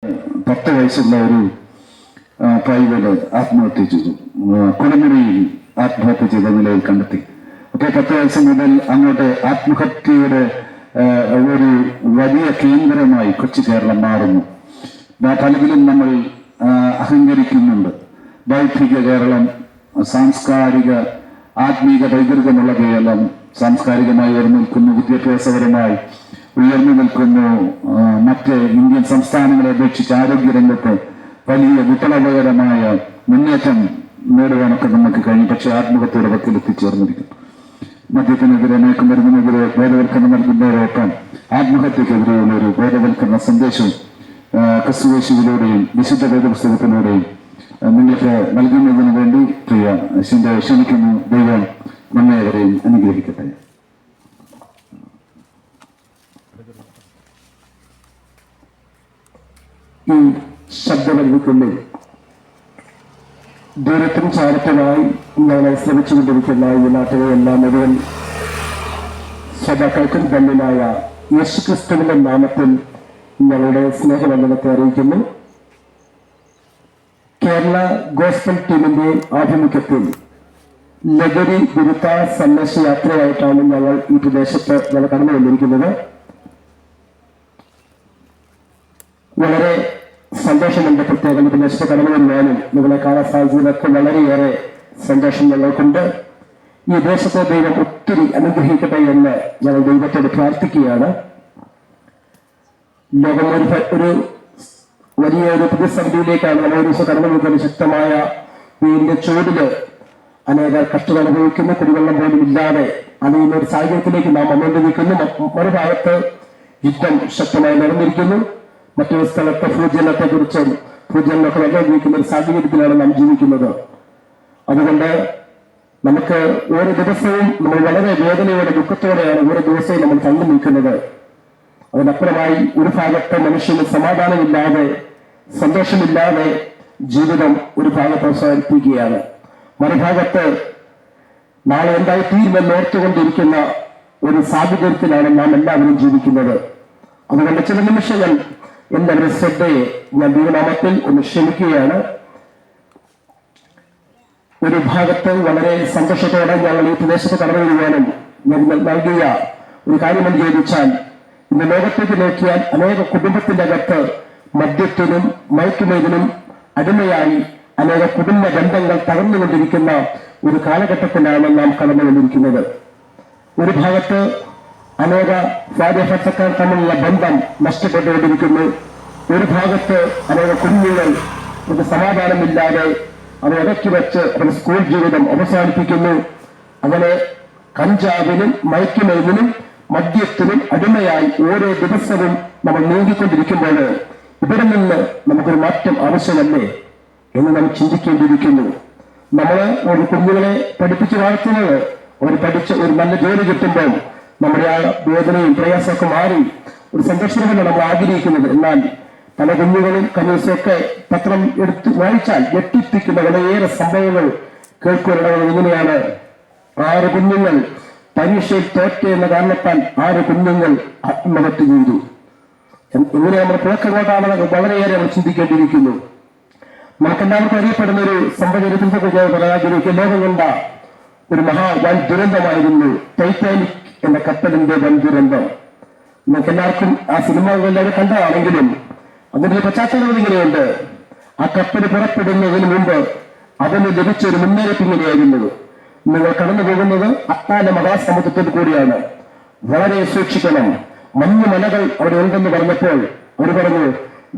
10 വയസ്സുള്ള ഒരു പൈതല് ആത്മഹത്യ ചെയ്തു. കുളിമുറിയിൽ ആത്മഹത്യ ചെയ്ത നിലയിൽ കണ്ടെത്തി. അപ്പോൾ 10 വയസ്സ് മുതൽ അങ്ങോട്ട് ആത്മഹത്യയുടെ ഒരു വലിയ കേന്ദ്രമായി കൊച്ചു കേരളം മാറുന്നു. പലതിലും നമ്മൾ അഹങ്കരിക്കുന്നുണ്ട്. ബൗദ്ധിക കേരളം, സാംസ്കാരിക ആത്മീക പൈതൃകമുള്ള കേരളം സാംസ്കാരികമായി ഉയർന്നു നിൽക്കുന്നു, വിദ്യാഭ്യാസപരമായി ഉയർന്നു നിൽക്കുന്നു. മറ്റ് ഇന്ത്യൻ സംസ്ഥാനങ്ങളെ അപേക്ഷിച്ച് ആരോഗ്യരംഗത്ത് വലിയ വിപ്ലവകരമായ മുന്നേറ്റം നേടുവാനൊക്കെ നമുക്ക് കഴിയും. പക്ഷേ ആത്മഹത്യയുടെ വക്കിൽ എത്തിച്ചേർന്നിരിക്കുന്നു. മദ്യത്തിനെതിരെ, മയക്കുമരുന്നിനെതിരെ ബോധവൽക്കരണം നൽകുന്നതോടൊപ്പം ആത്മഹത്യക്കെതിരെയുള്ള ഒരു ബോധവൽക്കരണ സന്ദേശവും ക്രിസ്തുയേശുവിലൂടെയും വിശുദ്ധ വേദപുസ്തകത്തിലൂടെയും നിങ്ങൾക്ക് നൽകുന്നതിന് വേണ്ടി ക്ഷണിക്കുന്നു. ദൈവം നമ്മേവരെയും അനുഗ്രഹിക്കട്ടെ. ഈ ശബ്ദവൽക്കുള്ളിൽ ദൂരത്തും ചാരത്തുമായി ഞങ്ങളെ ശ്രമിച്ചുകൊണ്ടിരിക്കുന്ന ഈ നാട്ടിലെ എല്ലാ മുഴുവൻ ശ്രോതാക്കൾക്കും ധന്യനായ യേശുക്രിസ്തുവിന്റെ നാമത്തിൽ ഞങ്ങളുടെ സ്നേഹവന്ദനത്തെ അറിയിക്കുന്നു. കേരള ഗോസ്ബൽ ടീമിന്റെ ആഭിമുഖ്യത്തിൽ ലഹരി വിരുദ്ധ സന്ദേശ യാത്രയായിട്ടാണ് ഞങ്ങൾ ഈ പ്രദേശത്ത് കടന്നു വന്നിരിക്കുന്നത്. വളരെ സന്തോഷമുണ്ട്. പ്രത്യേകം ഈ പ്രദേശത്ത് കടന്നു വരുവാനും നിങ്ങളെ കാണാൻ സാധിച്ചതൊക്കെ വളരെയേറെ സന്തോഷം ഞങ്ങൾക്കുണ്ട്. ഈ ദേശത്തെ ദൈവം ഒത്തിരി അനുഗ്രഹിക്കട്ടെ എന്ന് ഞങ്ങൾ ദൈവത്തോട് പ്രാർത്ഥിക്കുകയാണ്. ലോകം ഒരു വലിയ ഒരു പ്രതിസന്ധിയിലേക്കാണ് നമ്മൾ ഒരു ദിവസം കടന്നു പോകുന്നത്. ശക്തമായ വീടിന്റെ ചൂടില് അനേക കഷ്ടത അനുഭവിക്കുന്നു. കുടിവെള്ളം പോലും ഇല്ലാതെ അറിയുന്ന ഒരു സാഹചര്യത്തിലേക്ക് നാം വന്നുകൊണ്ടിരിക്കുന്നു. മറുഭാഗത്ത് യുദ്ധം ശക്തമായി നടന്നിരിക്കുന്നു. മറ്റൊരു സ്ഥലത്ത് ഭൂജലത്തെക്കുറിച്ചും ഭൂജലമൊക്കെ വെള്ളമൊഴിക്കുന്ന ഒരു സാഹചര്യത്തിലാണ് നാം ജീവിക്കുന്നത്. അതുകൊണ്ട് നമുക്ക് ഓരോ ദിവസവും നമ്മൾ വളരെ വേദനയോടെ ദുഃഖത്തോടെയാണ് ഓരോ ദിവസവും നമ്മൾ കണ്ടു നിൽക്കുന്നത്. അതിനപ്പുറമായി ഒരു ഭാഗത്ത് മനുഷ്യന് സമാധാനമില്ലാതെ, സന്തോഷമില്ലാതെ ജീവിതം ഒരു ഭാഗത്ത് അവസാനിപ്പിക്കുകയാണ്. മറുഭാഗത്ത് നാളെ എന്തായി തീരുമെന്ന് ഓർത്തുകൊണ്ടിരിക്കുന്ന ഒരു സാഹചര്യത്തിലാണ് നാം എല്ലാവരും ജീവിക്കുന്നത്. അതുകൊണ്ട് ചില നിമിഷങ്ങൾ എല്ലാവരും ശ്രദ്ധയെ ഞാൻ ദൈവനാമത്തിൽ ഒന്ന് ക്ഷമിക്കുകയാണ്. ഒരു ഭാഗത്ത് വളരെ സന്തോഷത്തോടെ ഞങ്ങൾ ഈ പ്രദേശത്ത് കടന്നു വരുവാനും നൽകിയ ഒരു കാര്യമെന്ന് ചോദിച്ചാൽ, ഇന്ന് ലോകത്തേക്ക് നോക്കിയാൽ അനേക കുടുംബത്തിന്റെ അകത്ത് മദ്യത്തിനും മയക്കുമരുന്നിനും അടിമയായി അനേക കുടുംബ ബന്ധങ്ങൾ തകർന്നുകൊണ്ടിരിക്കുന്ന ഒരു കാലഘട്ടത്തിലാണ് നാം കടന്നു വന്നിരിക്കുന്നത്. ഒരു ഭാഗത്ത് അനേക ഭാര്യ-ഭർത്താക്കൾ തമ്മിലുള്ള ബന്ധം നഷ്ടപ്പെട്ടുകൊണ്ടിരിക്കുന്നു. ഒരു ഭാഗത്ത് അനേക കുഞ്ഞുങ്ങൾ ഒരു സമാധാനമില്ലാതെ അത് ഇടയ്ക്ക് വെച്ച് അവരുടെ സ്കൂൾ ജീവിതം അവസാനിപ്പിക്കുന്നു. അങ്ങനെ കഞ്ചാവിനും മയക്കുമരുന്നിനും മദ്യത്തിനും അടിമയായി ഓരോ ദിവസവും നമ്മൾ നീങ്ങിക്കൊണ്ടിരിക്കുമ്പോൾ ഇവിടെ നിന്ന് നമുക്കൊരു മാറ്റം ആവശ്യമല്ലേ എന്ന് നാം ചിന്തിക്കേണ്ടിയിരിക്കുന്നു. നമ്മള് ഒരു കുഞ്ഞുങ്ങളെ പഠിപ്പിച്ച് വളർത്തുന്നത്, അവർ പഠിച്ച് ഒരു നല്ല ജോലി കിട്ടുമ്പോൾ നമ്മുടെ ആ വേദനയും പ്രയാസമൊക്കെ മാറി ഒരു സന്തോഷമാണ് നമ്മൾ ആഗ്രഹിക്കുന്നത്. എന്നാൽ പല കുഞ്ഞുങ്ങളും കനീസൊക്കെ പത്രം എടുത്ത് വായിച്ചാൽ ഞെട്ടിപ്പിക്കുന്ന വളരെയേറെ സംഭവങ്ങൾ കേൾക്കുവാനുള്ളത്. ഇങ്ങനെയാണ് 6 കുഞ്ഞുങ്ങൾ പരീക്ഷയിൽ തോറ്റ എന്ന കാരണത്താൽ 6 കുഞ്ഞുങ്ങൾ ആത്മഹത്യ ചെയ്തു. ഇങ്ങനെ നമ്മുടെ പോക്കങ്ങോട്ടാണെന്ന് വളരെയേറെ നമ്മൾ ചിന്തിക്കേണ്ടിയിരിക്കുന്നു. നമുക്കെല്ലാവർക്കും അറിയപ്പെടുന്ന ഒരു സംഭവചരിത്രത്തെ കുറിച്ച് പറയാതിരിക്കുക. ലോകം കണ്ട ഒരു വൻ ദുരന്തമായിരുന്നു ടൈറ്റാനിക് എന്ന കപ്പലിന്റെ വൻ ദുരന്തം. നമുക്ക് എല്ലാവർക്കും ആ സിനിമകളെല്ലാവരും കണ്ടതാണെങ്കിലും അതിന്റെ പശ്ചാത്തലം ഇങ്ങനെയുണ്ട്. ആ കപ്പല് പുറപ്പെടുന്നതിന് മുമ്പ് അതിന് ലഭിച്ചൊരു മുന്നറിയിപ്പ് ഇങ്ങനെയായിരുന്നു: നിങ്ങൾ കടന്നു പോകുന്നത് അറ്റ്ലാന്റിക് മഹാസമുദ്രത്തിൽ കൂടിയാണ്, വളരെ സൂക്ഷിക്കണം. മഞ്ഞുമലകൾ അവിടെ ഉണ്ടെന്ന് പറഞ്ഞപ്പോൾ അവർ പറഞ്ഞു,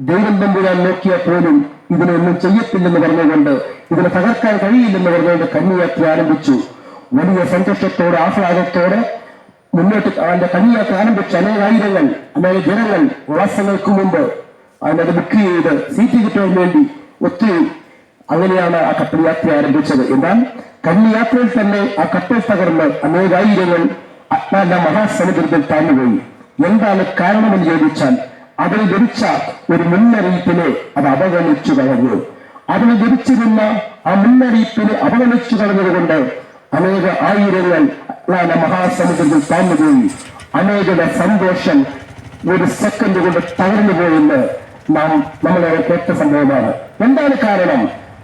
ദൈവം തമ്പുരാൻ നോക്കിയാൽ പോലും ഇതിനൊന്നും ചെയ്യത്തില്ലെന്ന് പറഞ്ഞുകൊണ്ട്, ഇതിനെ തകർക്കാൻ കഴിയില്ലെന്ന് പറഞ്ഞുകൊണ്ട് കന്യായാത്ര ആരംഭിച്ചു. വലിയ സന്തോഷത്തോടെ ആഹ്ലാദത്തോടെ മുന്നോട്ട് അതിന്റെ കന്യായാത്ര ആരംഭിച്ച അനേകായിരങ്ങൾ, അനേക ജനങ്ങൾ മാസങ്ങൾക്ക് മുമ്പ് അതിനത് ബുക്ക് ചെയ്ത് സീറ്റ് കിട്ടാൻ വേണ്ടി ഒത്തിരി. അങ്ങനെയാണ് ആ കപ്പൽ യാത്ര ആരംഭിച്ചത്. എന്നാൽ കന്യായാത്രയിൽ തന്നെ ആ കപ്പൽ തകർന്ന് അനേകായിരങ്ങൾ അറ്റ്ലാന്റിക് മഹാസമുദ്രത്തിൽ താഴ്ന്നുപോയി. എന്താണ് കാരണമെന്ന് ചോദിച്ചാൽ, അതിന് ലഭിച്ച ഒരു മുന്നറിയിപ്പിനെ അത് അവഗണിച്ചു കളഞ്ഞു. അതിന് ലഭിച്ചിരുന്ന ആ മുന്നറിയിപ്പിനെ അവഗണിച്ചു കളഞ്ഞതുകൊണ്ട് അനേക ആയിരങ്ങൾ അറ്റ്ലാന്റിക് മഹാസമുദ്രത്തിൽ താഴ്ന്നുപോയി. അനേകരുടെ സന്തോഷം ഒരു സെക്കൻഡ് കൊണ്ട് തകർന്നു പോയെന്ന് നമ്മളെ കേട്ട സംഭവമാണ്. എന്താണ് കാരണം?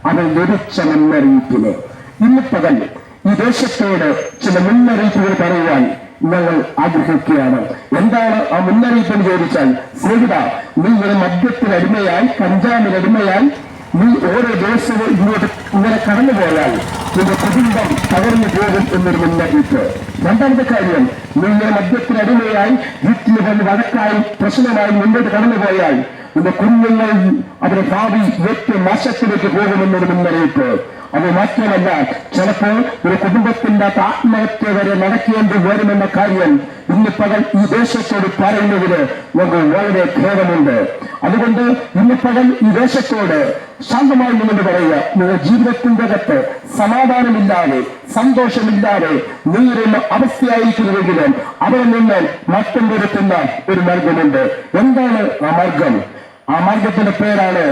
അത് ലഭിച്ച മുന്നറിയിപ്പിന്. ഇന്ന് പകൽ ഈ ദേശത്തോട് ചില മുന്നറിയിപ്പുകൾ പറയുവാൻ ഞങ്ങൾ ആഗ്രഹിക്കുകയാണ്. എന്താണ് ആ മുന്നറിയിപ്പ് എന്ന് ചോദിച്ചാൽ, സ്നേഹിത, നീ ഇങ്ങനെ മദ്യത്തിനടിമയായി, കഞ്ചാവിനടിമയായി നീ ഓരോ ദിവസവും ഇങ്ങനെ കടന്നുപോയാൽ നിന്റെ കുടുംബം തകർന്നു പോകും എന്നൊരു മുന്നറിയിപ്പ്. രണ്ടാമത്തെ കാര്യം, നീ ഇങ്ങനെ മദ്യത്തിനടിമയായി വീട്ടിൽ വന്ന് വഴക്കായി പ്രശ്നമായി മുന്നോട്ട് കടന്നുപോയാൽ നിന്റെ കുഞ്ഞുങ്ങൾ അവരുടെ ഭാവി ഏറ്റവും നാശത്തിലേക്ക് പോകുമെന്നൊരു മുന്നറിയിപ്പ്. അത് മാത്രമല്ല, ചിലപ്പോൾ ഒരു കുടുംബത്തിന്റെ ആത്മഹത്യ വരെ നടക്കേണ്ടി വരുമെന്ന കാര്യം ഇന്ന് പകൽ ഈ ദേശത്തോട് പറയുന്നതിന് നമുക്ക് വളരെ ഖേദമുണ്ട്. അതുകൊണ്ട് ഇന്ന് പകൽ ഈ ദേശത്തോട് ശാന്തമായി നിന്നുകൊണ്ട് പറയുക, നിങ്ങളുടെ ജീവിതത്തിന്റെ അകത്ത് സമാധാനമില്ലാതെ സന്തോഷമില്ലാതെ നീറുന്ന അവസ്ഥയായിരിക്കുന്നുവെങ്കിലും അവിടെ നിന്ന് മാറ്റം വരുത്തുന്ന ഒരു മാർഗമുണ്ട്. എന്താണ് ആ മാർഗം? ആ മാർഗത്തിന്റെ പേരാണ്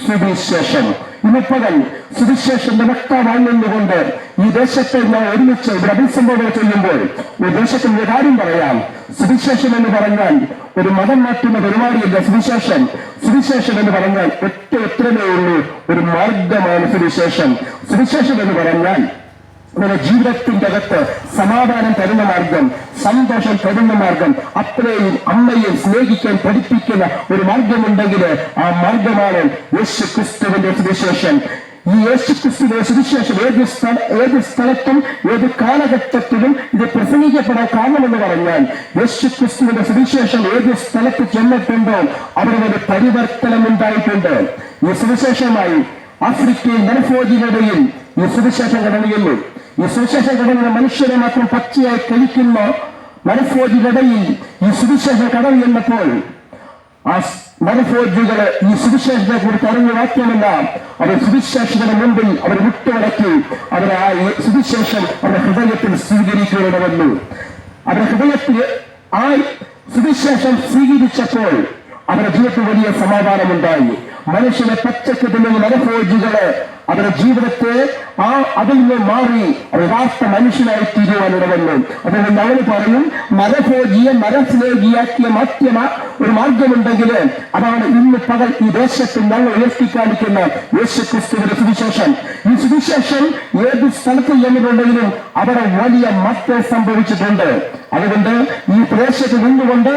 സുവിശേഷം. ഇന്ന് പകൽ സുവിശേഷന്റെ വ്യക്തമായി നിന്നുകൊണ്ട് ഈ ദേശത്തെ ഞാൻ ഒരുമിച്ച് ഒരു അഭിസംബോധന ചെയ്യുമ്പോൾ ഒരു ദേശത്തിന്റെ ഒരു കാര്യം പറയാം. സുവിശേഷം എന്ന് പറഞ്ഞാൽ ഒരു മതം മാറ്റുന്ന പരിപാടിയില്ല. സുവിശേഷം എന്ന് പറഞ്ഞാൽ എത്രമേ ഉള്ളൂ, ഒരു മാർഗമാണ് സുവിശേഷം. സുവിശേഷം എന്ന് പറഞ്ഞാൽ നമ്മുടെ ജീവിതത്തിന്റെ അകത്ത് സമാധാനം തരുന്ന മാർഗം, സന്തോഷം തരുന്ന മാർഗം, അപ്പനെയും അമ്മയെയും സ്നേഹിക്കാൻ പഠിപ്പിക്കുന്ന ഒരു മാർഗമുണ്ടെങ്കിൽ ആ മാർഗമാണ് യേശു ക്രിസ്തുവിന്റെ സുവിശേഷം. ഈ യേശു ക്രിസ്തുവിന്റെ സുവിശേഷം ഏത് സ്ഥലത്തും ഏത് കാലഘട്ടത്തിലും ഇത് പ്രസംഗിക്കപ്പെടാൻ കാരണമെന്ന് പറഞ്ഞാൽ, യേശു ക്രിസ്തുവിന്റെ സുവിശേഷം ഏത് സ്ഥലത്ത് ചെന്നിട്ടുണ്ടോ അവിടെ ഒരു പരിവർത്തനം ഉണ്ടായിട്ടുണ്ട്. ഈ സുവിശേഷമായി ആഫ്രിക്കയിൽ നരഭോജികളുടെയും ഈ സുവിശേഷം കടന്നുകയുള്ളൂ. ഈ സുവിശേഷം കടന്ന മനുഷ്യരെ മാത്രം പച്ചയായി കഴിക്കുന്ന നരഭോജികളിടയിൽ ഈ സുവിശേഷം കടന്നു ചെന്നപ്പോൾ ആ നരഭോജികള് ഈ സുവിശേഷത്തെ കുറിച്ച് അറിഞ്ഞ വാക്യമല്ല, അവർ സുവിശേഷത്തിന് മുമ്പിൽ അവർ വിട്ടുവടക്കി അവർ ആ സുവിശേഷം അവരുടെ ഹൃദയത്തിൽ സ്വീകരിക്കുകയാണ് വന്നു. അവരുടെ ഹൃദയത്തിൽ ആ സുവിശേഷം സ്വീകരിച്ചപ്പോൾ അവരുടെ ജീവിതത്തിൽ വലിയ സമാധാനമുണ്ടായി. മനുഷ്യനെ പച്ചക്ക് തിന്നുന്ന നരഭോജികള് അവരുടെ ജീവിതത്തെ അതിൽ നിന്ന് മാറി യഥാർത്ഥ മനുഷ്യനായി തീരുവാനിടവന്നു. അതുകൊണ്ട് അവന് പറയും, നരഭോജിയെ നരസ്നേഹിയാക്കിയ മാറ്റിയ ഒരു മാർഗമുണ്ടെങ്കിൽ അതാണ് ഇന്ന് പകൽ ഈ ദേശത്ത് ഞങ്ങൾ ഉയർത്തിക്കാണിക്കുന്ന യേശു ക്രിസ്തുവിന്റെ സുവിശേഷം. ഈ സുവിശേഷം ഏത് സ്ഥലത്ത് ചെന്നിട്ടുണ്ടെങ്കിലും അവിടെ വലിയ മാറ്റം സംഭവിച്ചിട്ടുണ്ട്. അതുകൊണ്ട് ഈ പ്രദേശത്ത് നിന്നുകൊണ്ട്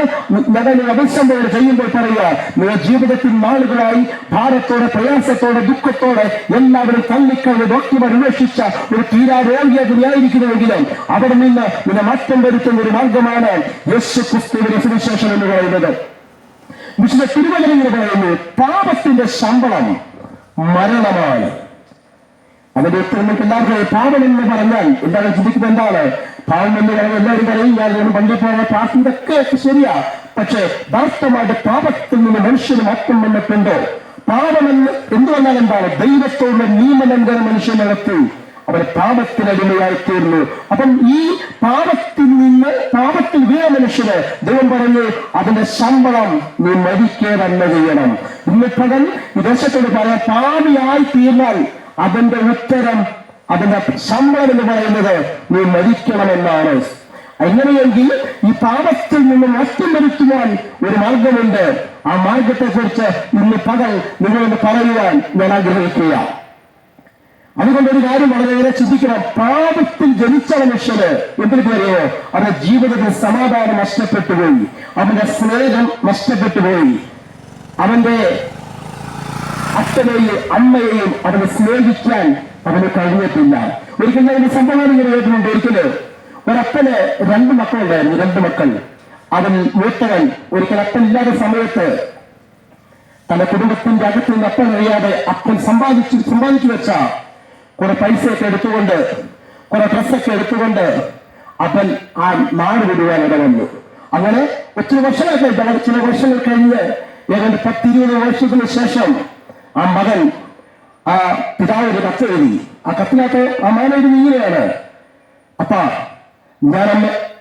ഞങ്ങൾ അഭിസംബോധന ചെയ്യുമ്പോൾ പറയുക, നിങ്ങളുടെ ജീവിതത്തിൽ നാളുകളായി ഭാരത്തോടെ, പ്രയാസത്തോടെ, ദുഃഖത്തോടെ എല്ലാവരും തള്ളിക്കളഞ്ഞ് ഡോക്ടർമാർ അന്വേഷിച്ച ഒരു തീരാരോഗ്യത്തിലായിരിക്കുന്നുവെങ്കിലും അവിടെ നിന്ന് നിന്നെ മാറ്റം വരുത്തുന്ന ഒരു മാർഗമാണ് യേശു ക്രിസ്തുവിന്റെ സുവിശേഷം എന്ന് പറയുന്നത്. വിശുദ്ധ തിരുവചനം പറയുന്നു, പാപത്തിന്റെ ശമ്പളം മരണമാണ്. അതിന്റെ ഉത്തരം നമുക്ക് എല്ലാവർക്കും പാപം എന്ന് പറഞ്ഞാൽ എന്താണ് ചിന്തിക്കുന്നത്? എന്താണ് പാപം എന്ന് പറയുന്നത്? എല്ലാവരും പറയും, ഞാൻ പണ്ടിൽ പോയ പാപം, ഇതൊക്കെ ശരിയാ. പക്ഷെ യഥാർത്ഥമായിട്ട് പാപത്തിൽ നിന്ന് മനുഷ്യന് മാറ്റം വന്നിട്ടുണ്ടോ? പാപമെന്ന് എന്തുവന്നാൽ എന്താണ്? ദൈവത്തോടുള്ള നിയമലംഘനം മനുഷ്യൻ നടത്തി അവർ പാപത്തിനടിമയായി തീർന്നു. അപ്പം ഈ പാപത്തിൽ വീണ മനുഷ്യന് ദൈവം പറഞ്ഞു, അതിന്റെ ശമ്പളം നീ മരിക്കുക തന്നെ ചെയ്യണം. ഇന്ന് പകൽ ഈ ദേശത്തോട് പറയാൻ, പാപിയായി തീർന്നാൽ അതിന്റെ ഉത്തരം, അതിന്റെ ശമ്പളം എന്ന് പറയുന്നത് നീ മരിക്കണമെന്നാണ്. എങ്ങനെയെങ്കിൽ ഈ പാപത്തിൽ നിന്ന് മാറ്റം വരുത്തുവാൻ ഒരു മാർഗമുണ്ട്. ആ മാർഗത്തെ കുറിച്ച് ഇന്ന് പകൽ നിങ്ങളൊന്ന് പറയുവാൻ ഞാൻ ആഗ്രഹിക്കുക. അതുകൊണ്ട് ഒരു കാര്യം വളരെയേറെ ചിന്തിക്കണം. പാപത്തിൽ ജനിച്ച മനുഷ്യന് എന്തിനു പറയുമോ, അവന്റെ ജീവിതത്തിൽ സമാധാനം നഷ്ടപ്പെട്ടുപോയി, അവന്റെ സ്നേഹം നഷ്ടപ്പെട്ടുപോയി, അവന്റെ അച്ഛനെയും അമ്മയെയും അവനെ സ്നേഹിക്കാൻ അവന് കഴിഞ്ഞിട്ടില്ല. ഒരിക്കലും അതിന്റെ സംഭവം ഇങ്ങനെ കേട്ടിട്ടുണ്ട്. ഒരിക്കലും ഒരപ്പന് 2 മക്കളുണ്ടായിരുന്നു, 2 മക്കൾ. അവൻ മൂത്തവൻ ഒരിക്കൽ അപ്പനില്ലാത്ത സമയത്ത് തന്റെ കുടുംബത്തിന്റെ അകത്ത് നിന്ന് അപ്പൻ അറിയാതെ അപ്പൻ സമ്പാദിച്ചു വെച്ച കുറെ പൈസയൊക്കെ എടുത്തുകൊണ്ട്, കുറെ ഡ്രസ്സൊക്കെ എടുത്തുകൊണ്ട് അവൻ ആ നാട് വിടുവാൻ ഇടവന്നു. അങ്ങനെ ഒത്തിരി വർഷങ്ങൾ ചില വർഷങ്ങൾ കഴിഞ്ഞ് ഏതാണ്ട് 10-20 വർഷത്തിന് ശേഷം ആ മകൻ ആ പിതാവ് ഒരു കത്ത് എഴുതി. ആ കത്തിനകത്ത് ആ മകൻ എഴുതി ഇങ്ങനെയാണ്: അപ്പാ,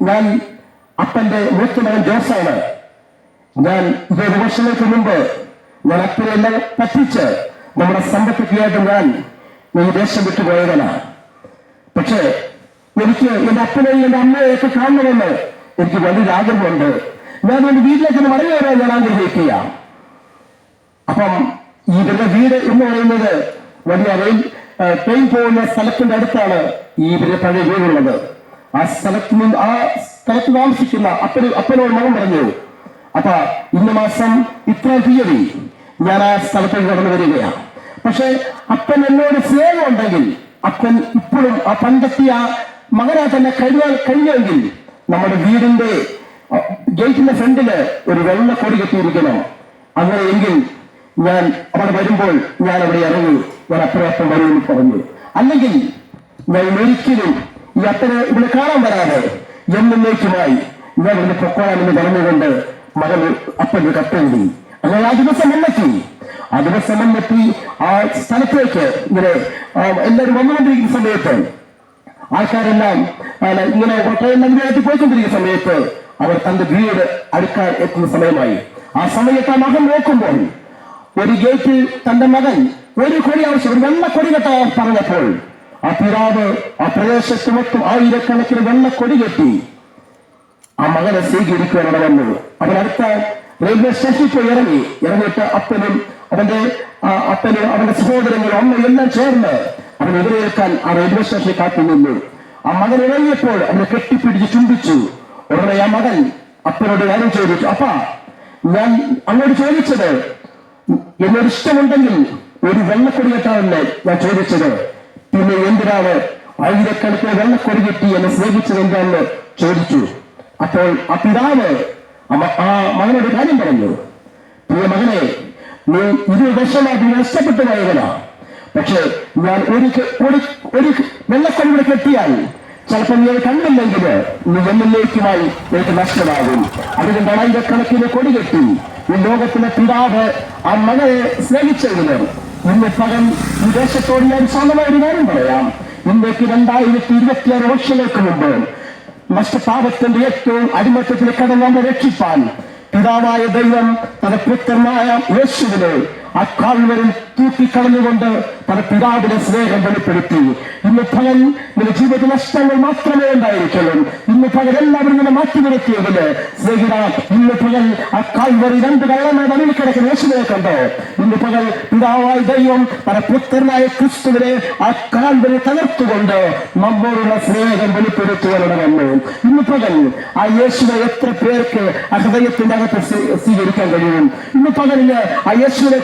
ഞാൻ അപ്പന്റെ മൂത്ത മകൻ ജോസാണ്. ഞാൻ 20 വർഷങ്ങൾക്ക് മുമ്പ് ഞാൻ അപ്പനെല്ലാം പറ്റിച്ച് നമ്മുടെ സമ്പത്തൊക്കെയായിട്ട് ഞാൻ ഈ ദേശം വിട്ടുപോയവനാണ്. പക്ഷേ എനിക്ക് എന്റെ അപ്പനെയും എന്റെ അമ്മയെയൊക്കെ കാണണമെന്ന് എനിക്ക് വലിയൊരു ആഗ്രഹമുണ്ട്. ഞാൻ എന്റെ വീട്ടിലേക്ക് മടങ്ങി വരാൻ ഞാൻ ആഗ്രഹിക്കുക. അപ്പം ഇവരുടെ വീട് എന്ന് പറയുന്നത് വലിയ ട്രെയിൻ പോകുന്ന സ്ഥലത്തിന്റെ അടുത്താണ് ഈ ഇവരുടെ പഴയ വീടുള്ളത്. ആ സ്ഥലത്ത് താമസിക്കുന്ന അപ്പനോട് മകൻ പറഞ്ഞു, അപ്പ ഇന്ന മാസം ഇത്ര തീയതി ഞാൻ ആ സ്ഥലത്തേക്ക് കടന്നു വരികയാണ്. പക്ഷെ അപ്പൻ എന്നോട് സ്നേഹമുണ്ടെങ്കിൽ അപ്പൻ ഇപ്പോഴും ആ പണ്ടെത്തിയ മകനാ തന്നെ കഴിഞ്ഞെങ്കിൽ നമ്മുടെ വീടിന്റെ ഗേറ്റിന്റെ ഫ്രണ്ടില് ഒരു വെള്ള കൊടി കെട്ടിയിരിക്കണം. അങ്ങനെയെങ്കിൽ ഞാൻ അവിടെ വരുമ്പോൾ ഞാൻ അവിടെ ഇറങ്ങി ഞാൻ അപ്പുറം വരുമെന്ന് പറഞ്ഞു. അല്ലെങ്കിൽ ഞാൻ ഒരിക്കലും ഈ അപ്പനെ ഇവിടെ കാണാൻ വരാതെ എന്നേക്കുമായി ഞാൻ ഇവിടെ പൊക്കോളാമെന്ന് പറഞ്ഞുകൊണ്ട് മകൻ അപ്പന് കത്തെഴുതി. അങ്ങനെ ആ ദിവസം വന്നെത്തി ആ സ്ഥലത്തേക്ക് ഇങ്ങനെ എല്ലാവരും വന്നുകൊണ്ടിരിക്കുന്ന സമയത്ത് ആൾക്കാരെല്ലാം ഇങ്ങനെ ട്രെയിൻ നദിയായിട്ട് പോയിക്കൊണ്ടിരിക്കുന്ന സമയത്ത് അവർ തന്റെ വീട് അടുക്കാൻ എത്തുന്ന സമയമായി. ആ സമയത്ത് ആ മകൻ നോക്കുമ്പോൾ ഒരു ഗേറ്റിൽ തന്റെ മകൻ ഒരു കൊടി ആവശ്യം, ഒരു വെള്ളക്കൊടി കെട്ടാൻ പറഞ്ഞപ്പോൾ ആ പിതാവ് ആ പ്രദേശത്ത് മൊത്തം ആയിരക്കണക്കിന് വെള്ളക്കൊടി കെട്ടി ആ മകനെ സ്വീകരിക്കുവാനാണ് വന്നത്. അവനടുത്ത റെയിൽവേ സ്റ്റേഷനിൽ പോയി ഇറങ്ങിയിട്ട് അപ്പനും അവന്റെ സഹോദരങ്ങളും അമ്മയും എല്ലാം ചേർന്ന് അവൻ എതിരേൽക്കാൻ ആ റെയിൽവേ സ്റ്റേഷനിൽ കാത്തുനിന്നു. ആ മകൻ ഇറങ്ങിയപ്പോൾ അവനെ കെട്ടിപ്പിടിച്ച് ചുംബിച്ചു. ഉടനെ ആ മകൻ അപ്പനോട് കാര്യം ചോദിച്ചു, അപ്പ ഞാൻ അങ്ങോട്ട് ചോദിച്ചത് എന്നോട് ഇഷ്ടമുണ്ടെങ്കിൽ ഒരു വെള്ളക്കൊടി കെട്ടാനല്ലേ ഞാൻ ചോദിച്ചത്, പിന്നെ എന്തിനാണ് ആയിരക്കണക്കിന് വെള്ളക്കൊടി കെട്ടി എന്നെ സ്നേഹിച്ചത് എന്താണെന്ന് ചോദിച്ചു. അപ്പോൾ ആ പിതാവ് ആ മകനോട് കാര്യം പറഞ്ഞു, പ്രിയ മകനെ, നീ 20 വർഷമായിട്ട് നഷ്ടപ്പെട്ടു പോയവനാ. പക്ഷെ ഞാൻ ഒരു വെള്ളക്കൊടി കെട്ടിയാൽ ചിലപ്പോൾ നീ കണ്ടില്ലെങ്കിൽ നീ എന്നേക്കുമായി എനിക്ക് നഷ്ടമാകും. അതുകൊണ്ട് ആയിരക്കണക്കിന് കൊടി കെട്ടി ഈ ലോകത്തിലെ പിതാവ് ആ മകനെ സ്നേഹിച്ചതിന് ഇന്ന് പകൽ ഈ ദേശത്തോട് ഞാൻ സ്വന്തമായ ഒരു കാര്യം പറയാം. ഇന്നേക്ക് 2026 വർഷങ്ങൾക്ക് മുമ്പ് നഷ്ടപാപത്തിന്റെ ഏറ്റവും അടിമത്തത്തിൽ കടന്ന് നമ്മെ രക്ഷിപ്പാൻ പിതാവായ ദൈവം തന്റെ പുത്രനായ യേശുവിനെ ആ കാൽവരിൽ തൂക്കിക്കളഞ്ഞുകൊണ്ട് തന്റെ പിതാവിന്റെ സ്നേഹം വെളിപ്പെടുത്തി. ഇന്ന് പകൽ നിന്റെ ജീവിത നഷ്ടങ്ങൾ മാത്രമേ ഉണ്ടായിരിക്കുള്ളൂ. ഇന്ന് പകൽ എല്ലാവരും നിന്നെ മാറ്റി നിർത്തിയതിന് സ്നേഹിത, ഇന്ന് പകൽ ആ കാൽവരി 2 കള്ളന്മാർ അണിയിൽ കിടക്കുന്ന യേശുവിനെ കണ്ടോ? ഇന്ന് പകൽ പിതാവായ ദൈവം തന്റെ പുത്രനായ ക്രിസ്തുവിനെ ആ കാൽവരി തകർത്തുകൊണ്ട് നമ്മോടുള്ള സ്നേഹം വെളിപ്പെടുത്തുവാനാണ് വന്നു. ഇന്ന് പകൽ ആ യേശുവിനെ എത്ര പേർക്ക് ആ ഹൃദയത്തിന്റെ അകത്ത് സ്വീകരിക്കാൻ കഴിയും? ഇന്ന് പകലിന് ആ യേശുവിനെ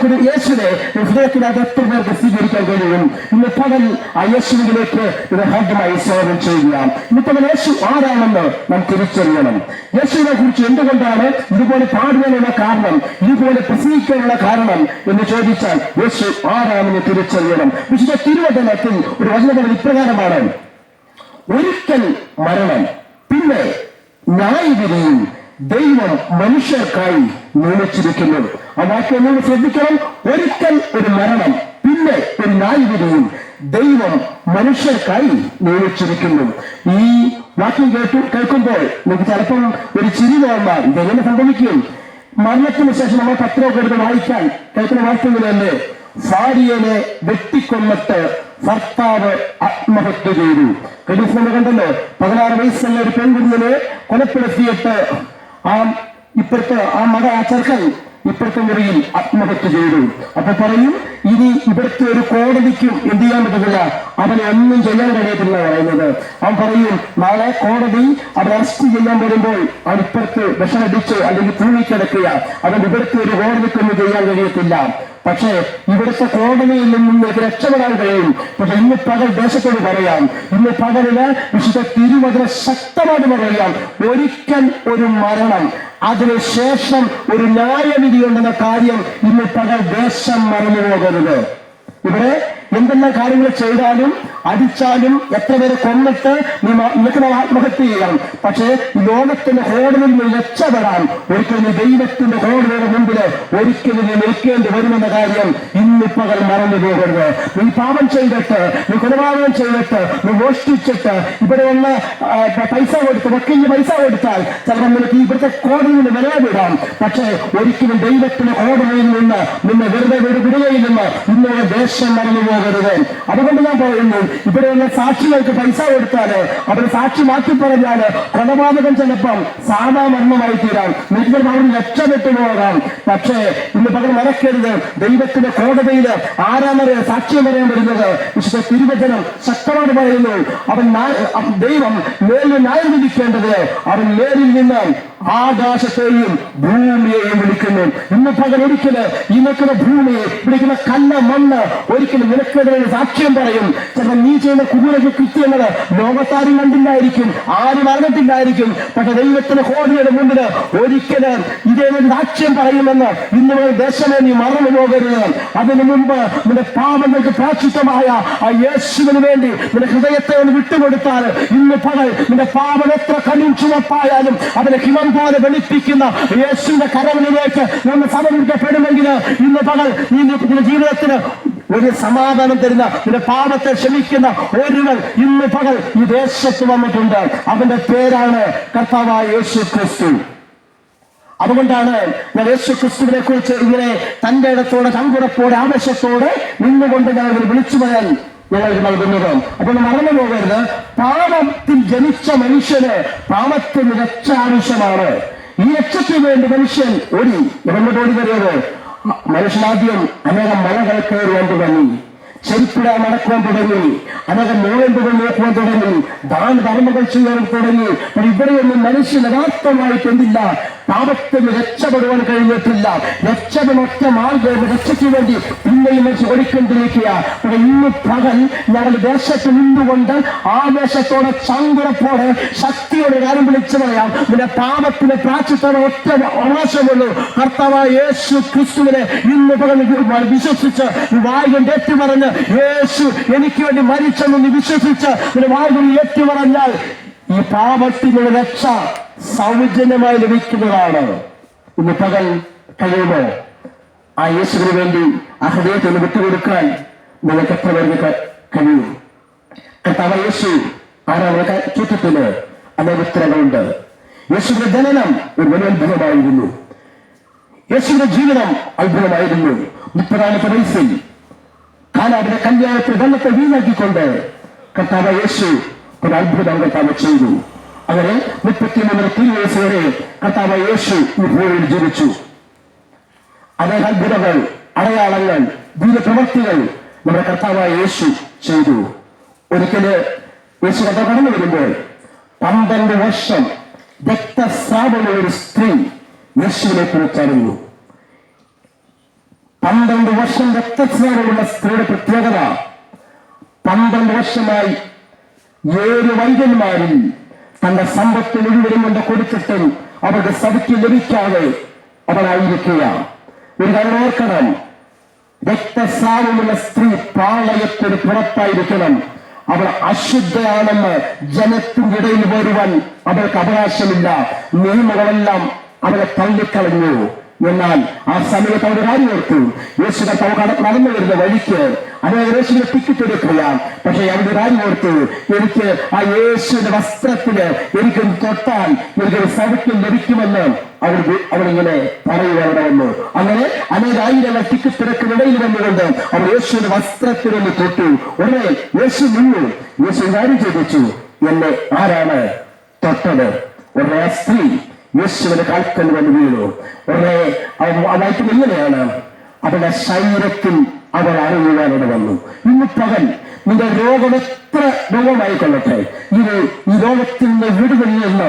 ഹൃദയത്തിനകത്ത് എത്ര പേർക്ക് സ്വീകരിക്കാൻ കഴിയും? ഇന്ന് പകൽ ആ യേശുവിലേക്ക് ഇത് ഹാർദ്യമായി സ്വാഗതം ചെയ്യുക. ഇന്ന് പകൽ യേശു ആരാണെന്ന് നാം തിരിച്ചറിയണം. യേശുവിനെ കുറിച്ച് എന്തുകൊണ്ടാണ് ഇതുപോലെ പാടുവാനുള്ള കാരണം, ഇതുപോലെ പ്രസംഗിക്കാനുള്ള കാരണം എന്ന് ചോദിച്ചാൽ യേശു ആരാണെന്ന് തിരിച്ചറിയണം. വിശുദ്ധ തിരുവചനത്തിൽ ഒരു വചനം ഇപ്രകാരമാണ്, ഒരിക്കൽ മരണം പിന്നെ ന്യായവിധിയും ദൈവം മനുഷ്യർക്കായി നിയമിച്ചിരിക്കുന്നു. ആ വാക്യം നിങ്ങൾ ശ്രദ്ധിക്കണം. ഒരിക്കൽ ഒരു മരണം പിന്നെ ഒരു ന്യായവിധിയും ദൈവം മനുഷ്യർക്കായി നിയമിച്ചിരിക്കുന്നു. ഈ വാക്യം കേൾക്കുമ്പോൾ നിങ്ങൾക്ക് ചിലപ്പം ഒരു ചിരി തോന്നാം. ഇതെങ്ങനെ സംഭവിക്കും? മരണത്തിന് ശേഷം നമ്മൾ പത്രമൊക്കെ എടുത്ത് വായിക്കാൻ കേൾക്കുന്ന വാക്യങ്ങളല്ലേ, ഭാര്യനെ വെട്ടിക്കൊന്നിട്ട് ഭർത്താവ് ആത്മഹത്യ ചെയ്തു. കഴിഞ്ഞ നമ്മൾ കണ്ടല്ലോ, 16 വയസ്സുള്ള ഒരു പെൺകുഞ്ഞിനെ കൊലപ്പെടുത്തിയിട്ട് ഇപ്പോഴത്തെ ആ ചെറുക്കൻ ഇപ്പോഴത്തെ മുറിയിൽ ആത്മഹത്യ ചെയ്തു. അപ്പൊ പറയും, ഇനി ഇവിടുത്തെ ഒരു കോടതിക്കും എന്ത് ചെയ്യാൻ പറ്റത്തില്ല, അവനെ ഒന്നും ചെയ്യാൻ കഴിയത്തില്ല പറയുന്നത്. അവൻ പറയും, നാളെ കോടതി അവൻ അറസ്റ്റ് ചെയ്യാൻ വരുമ്പോൾ അവൻ ഇപ്പുറത്ത് വിഷമടിച്ച് അല്ലെങ്കിൽ തൂങ്ങിക്കിടക്കുക, അതുകൊണ്ട് ഇവിടുത്തെ ഒരു കോടതിക്കൊന്നും ചെയ്യാൻ കഴിയത്തില്ല. പക്ഷേ ഇവിടുത്തെ കോടതിയിൽ നിന്നും രക്ഷപ്പെടാൻ കഴിയും. പക്ഷെ ഇന്ന് പകൽ ദേശത്തോട് പറയാം, ഇന്ന് പകലിന് വിശുദ്ധ തിരുവചനം ശക്തമായിട്ട് പറയാം, ഒരിക്കൽ ഒരു മരണം, അതിനുശേഷം ഒരു ന്യായവിധി ഉണ്ടെന്ന കാര്യം ഇന്ന് പകൽ ദേശം മറന്നു പോകരുത്. ഇവിടെ എന്തെല്ലാം കാര്യങ്ങൾ ചെയ്താലും അടിച്ചാലും എത്ര പേരെ കൊന്നിട്ട് നിനക്ക് ആത്മഹത്യ ചെയ്യാം. പക്ഷേ ലോകത്തിന്റെ കോടതിയിൽ നിന്ന് രക്ഷപ്പെടാൻ ഒരിക്കലും ദൈവത്തിന്റെ കോടതിയുടെ മുമ്പില് ഒരിക്കലും നീ നിൽക്കേണ്ടി വരുമെന്ന കാര്യം ഇന്ന് പകൽ മറന്നു പോകരുത്. നീ പാപം ചെയ്തിട്ട്, നീ കൊലപാതകം ചെയ്തിട്ട്, നീ മോഷ്ടിച്ചിട്ട് ഇവിടെയുള്ള പൈസ കൊടുത്ത് വക്കീലിന് പൈസ കൊടുത്താൽ ചിലപ്പോൾ നിനക്ക് ഇവിടുത്തെ കോടതിയിൽ നിന്ന് വിടാം. പക്ഷേ ഒരിക്കലും ദൈവത്തിന്റെ കോടതിയിൽ നിന്ന് നിന്നെ വെറുതെ വിടുകയിൽ നിന്ന് ഇന്നോടെ ദേശം മറന്നു പോകും. പോകരുത്. അതുകൊണ്ട് ഞാൻ പറയുന്നു, ഇവിടെയുള്ള സാക്ഷികൾക്ക് പൈസ കൊടുത്താല് അവർ സാക്ഷി മാറ്റി പറഞ്ഞാല് കൊലപാതകം ചിലപ്പം സാധാ മരണമായി തീരാം, നിൽക്കുമ്പോൾ അവർ രക്ഷപ്പെട്ടു പോകാം. പക്ഷേ ഇന്ന് പകരം മറക്കരുത്, ദൈവത്തിന്റെ കോടതിയില് ആരാമരെ സാക്ഷ്യം പറയാൻ വരുന്നത്. വിശുദ്ധ തിരുവചനം ശക്തമായി പറയുന്നു, ദൈവം മേലിൽ ന്യായം വിധിക്കേണ്ടത് അവൻ മേലിൽ നിന്ന് ആകാശത്തെയും ഭൂമിയെയും വിളിക്കുന്നു. ഇന്ന് പകരം ഒരിക്കല് ഈ നിൽക്കുന്ന ഭൂമി വിളിക്കുന്ന കല്ല് മണ്ണ് ഒരിക്കലും നിനക്കെതിരെ സാക്ഷ്യം പറയും. ചിലപ്പോൾ നീ ചെയ്യുന്ന കുതിരക്ക് കൃത്യങ്ങള് ലോകത്താരും കണ്ടില്ലായിരിക്കും, ആരും അറിഞ്ഞിട്ടില്ലായിരിക്കും. പക്ഷെ ദൈവത്തിന്റെ കോടതിയുടെ മുമ്പില് ഒരിക്കലും ഇതേപോലെ സാക്ഷ്യം പറയുമെന്ന് ഇന്ന് ദേശമേ നീ മറന്നു പോകരുത്. അതിനു മുമ്പ് നിന്റെ പാപങ്ങൾക്ക് പ്രാശ്ചിത്തമായ ആ യേശുവിന് വേണ്ടി നിന്റെ ഹൃദയത്തെ ഒന്ന് വിട്ടുകൊടുത്താൽ ഇന്ന് പകൽ നിന്റെ പാപം എത്ര കടും ചുവപ്പായാലും അതിനെ ഹിമം പോലെ വെളുപ്പിക്കുന്ന യേശുവിന്റെ കരങ്ങളിലേക്ക് നമ്മൾ സമർപ്പിക്കപ്പെടുമെങ്കിൽ ഇന്ന് പകൽ നിന്റെ ജീവിതത്തിന് ഒരു സമാധാനം തരുന്ന, നിന്റെ പാപത്തെ ക്ഷമിക്കുന്ന ഒരുവൻ ഇന്ന് പകൽ ഈ ദേശത്ത് വന്നിട്ടുണ്ട്. അവന്റെ പേരാണ് കർത്താവായ യേശു ക്രിസ്തു. അതുകൊണ്ടാണ് ഞാൻ യേശു ക്രിസ്തുവിനെ കുറിച്ച് ഇങ്ങനെ തന്റെ ഇടത്തോടെ ചങ്കുറപ്പോടെ ആവേശത്തോടെ നിന്നുകൊണ്ട് ഞാൻ വിളിച്ചു പറയാൻ ഞങ്ങൾക്ക് നൽകുന്നത്. അപ്പോൾ മറന്നു പോകരുത്, പാപത്തിൽ ജനിച്ച മനുഷ്യന് പാപത്തിന് രക്ഷ ആവശ്യമാണ്. ഈ രക്ഷയ്ക്ക് വേണ്ടി മനുഷ്യൻ എവിടെ ഓടി വരുന്നത്? മനുഷ്യനാദ്യം അനേകം മലകൾ കയറുവാൻ തുടങ്ങി, ചെരുപ്പിടാൻ നടക്കുവാൻ തുടങ്ങി, അനേകം നോയമ്പുകൾ നോക്കുവാൻ തുടങ്ങി, ധർമ്മങ്ങൾ ചെയ്യാൻ തുടങ്ങി. ഇവിടെയൊന്നും മനുഷ്യൻ യഥാർത്ഥമായിട്ട് എന്തില്ല, പാപത്തിന് രക്ഷപ്പെടുവാൻ കഴിഞ്ഞിട്ടില്ല. രക്ഷപ്പെടൊറ്റ മാർഗം രക്ഷയ്ക്ക് വേണ്ടി പിന്നെയും മനുഷ്യൻ ഓടിക്കൊണ്ടിരിക്കുക. ഇന്ന് പകൽ ഞങ്ങൾ ദേശത്ത് നിന്നുകൊണ്ട് ആവേശത്തോടെ ചങ്കുറപ്പോടെ ശക്തിയോടെ കാര്യം വിളിച്ചു പറയാം, നിന്റെ പാപത്തിന് പ്രാശ്ചിത്തം ഒറ്റ അവകാശമുള്ളൂ. കർത്താവായ യേശു ക്രിസ്തുവിനെ ഇന്ന് പകൽ വിശ്വസിച്ച് വായികം ഏറ്റുപറഞ്ഞ് യേശു എനിക്ക് വേണ്ടി മരിച്ചെന്ന് നീ വിശ്വസിച്ച് നിന്റെ വായികം ഏറ്റുപറഞ്ഞാൽ ഈ പാപത്തിനുള്ള രക്ഷ സൗജന്യമായി ലഭിക്കുന്നതാണ്. ഇന്ന് പകൽ കഴിയുമോ ആ യേശുവിന് വേണ്ടി ആ ഹൃദയത്തിന് വിട്ടുകൊടുക്കാൻ നിങ്ങൾക്ക് എത്ര പേർക്ക് കഴിയും? കർത്താവ് യേശു ആരാണ്? ചുറ്റത്തിന് അനേക ഉത്തരങ്ങളുണ്ട്. യേശുവിന്റെ ജനനം ഒരു വലിയ അത്ഭുതമായിരുന്നു. യേശുവിന്റെ ജീവിതം അത്ഭുതമായിരുന്നു. 30-ാമത്തെ വയസ്സിൽ കാനാവിന്റെ കല്യാണത്തിൽ വെള്ളത്തെ വീണാക്കിക്കൊണ്ട് കർത്താവ് യേശു ഒരു അത്ഭുതം കർത്താവ് ചെയ്തു. അങ്ങനെ 33 വയസ്സ് വരെ കർത്താവ് യേശു ഈ ഭൂമിയിൽ ജീവിച്ചു. അനേക അത്ഭുതങ്ങൾ, അടയാളങ്ങൾ, വീരപ്രവർത്തികൾ നമ്മുടെ കർത്താവായ യേശു ചെയ്തു. ഒരിക്കല് യേശു കഥ കടന്നു വരുമ്പോൾ 12 വർഷം രക്തസ്രാവമുള്ള ഒരു സ്ത്രീ യേശുവിനെ കുറിച്ചറിഞ്ഞു. 12 വർഷം രക്തസ്രാവമുള്ള സ്ത്രീയുടെ പ്രത്യേകത, 12 വർഷമായി 7 വൈദ്യന്മാരിൽ തന്റെ സമ്പത്ത് മുഴുവനും കൊണ്ട് കൊടുത്തിട്ടും അവരുടെ സൗഖ്യം ലഭിക്കാതെ അവരായിരിക്കുക. ഒരു കാര്യം ഓർക്കണം, രക്തസ്രാവമുള്ള സ്ത്രീ പാളയത്തിന് പുറത്തായിരിക്കണം. അവൾ അശുദ്ധയാണെന്ന് ജനത്തിന്റെ ഇടയിൽ വരുവാൻ അവൾക്ക് അവകാശമില്ല. നിയമങ്ങളെല്ലാം അവളെ തള്ളിക്കളഞ്ഞു. എന്നാൽ ആ സമയത്ത് അവർ കാര്യം ഓർത്തു, യേശു കർത്താവ് നടന്നു വരുന്ന വഴിക്ക് അതായത് യേശുവിനെ ടിക്കറ്റ് എടുക്കുക. പക്ഷെ അവരുടെ കാര്യം ഓർത്തു, എനിക്ക് ആ യേശുവിന്റെ വസ്ത്രത്തിന് എനിക്കൊന്ന് തൊട്ടാൽ എനിക്കൊരു സൗഖ്യം ലഭിക്കുമെന്ന് അവളിങ്ങനെ പറയുവാനിടെ വന്നു. അങ്ങനെ അനേകായിരങ്ങൾ ടിക്കറ്റ് എടുക്കുന്ന ഇടയിൽ വന്നുകൊണ്ട് അവർ യേശുവിന്റെ വസ്ത്രത്തിനൊന്ന് തൊട്ടു. ഉടനെ യേശു നിന്നു. യേശു കാര്യം ചോദിച്ചു, എന്നെ ആരാണ് തൊട്ടത്? ഉടനെ ആ സ്ത്രീ യേശുവിന്റെ കാൽക്കൽ വന്ന് വീണു. ഉടനെ വായിക്കുന്നത് ഇങ്ങനെയാണ്, അവളുടെ ശരീരത്തിൽ അവൾ അറിയുവാനിട വന്നു. ഇന്ന് പകൽ നിന്റെ രോഗം എത്ര രോഗമായിക്കൊള്ളട്ടെ, ഇത് ഈ രോഗത്തിൽ നിന്ന് വിടുതലിൽ നിന്ന്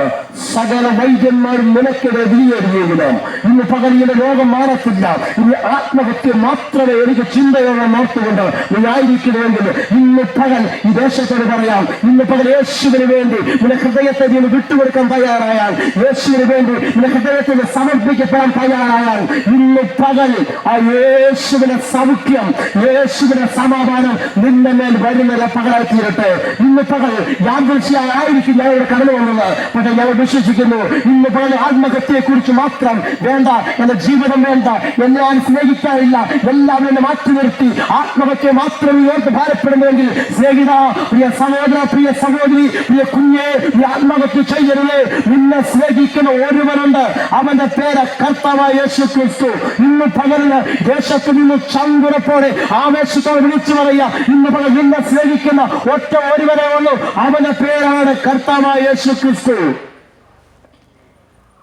സകല വൈദ്യന്മാരും നിനക്കെതിരെ വിളിയേറിയെങ്കിലും ഇന്ന് പകൽ ഇങ്ങനെ രോഗം മാറത്തില്ല. ഇനി ആത്മഹത്യ മാത്രമേ എനിക്ക് ചിന്തയോടെ നോർത്തുകൊണ്ട് നീ ആയിരിക്കണമെങ്കിൽ ഇന്ന് പകൽ ഈ ദേശത്തോട് പറയാം, ഇന്ന് പകൽ യേശുവിന് വേണ്ടി നിന്റെ ഹൃദയത്തെ നീ വിട്ടുകൊടുക്കാൻ തയ്യാറായാൽ, യേശുവിന് വേണ്ടി നിന്റെ ഹൃദയത്തിന് സമർപ്പിക്കപ്പെടാൻ തയ്യാറായാൽ, ഇന്ന് പകൽ ആ യേശുവിന്റെ സൗഖ്യം, യേശുവിന്റെ സമാധാനം നിന്റെ മേൽ വരുന്ന പകലായി തീരട്ടെ. പറയട്ടെ, ഇന്ന് പകൽ യാദൃശ്യമായിരിക്കും ഞങ്ങളുടെ കടന്നു വന്നത്. പക്ഷെ ഞങ്ങൾ വിശ്വസിക്കുന്നു, ഇന്ന് പകൽ ആത്മഹത്യയെ കുറിച്ച് മാത്രം വേണ്ട, എന്റെ ജീവിതം വേണ്ട, എന്നെ ഞാൻ സ്നേഹിക്കാനില്ല, എല്ലാവരും എന്നെ മാറ്റി നിർത്തി ആത്മഹത്യ മാത്രം ഓർത്ത് ഭാരപ്പെടുന്നുവെങ്കിൽ സ്നേഹിത, പ്രിയ സഹോദര, പ്രിയ സഹോദരി, പ്രിയ കുഞ്ഞെ, നീ ആത്മഹത്യ ചെയ്യരുത്. നിന്നെ സ്നേഹിക്കുന്ന ഒരുവനുണ്ട്, അവന്റെ പേര് കർത്താവായ യേശു ക്രിസ്തു. ഇന്ന് പകലിന് ദേശത്ത് നിന്ന് ചങ്കുറപ്പോടെ ആവേശത്തോടെ വിളിച്ചു പറയുക, ഇന്ന് പകൽ നിന്നെ സ്നേഹിക്കുന്ന ഒറ്റ ഒരുവനെ ഉള്ളൂ, അവന്റെ പേരാണ് കർത്താവായ യേശു ക്രിസ്തു.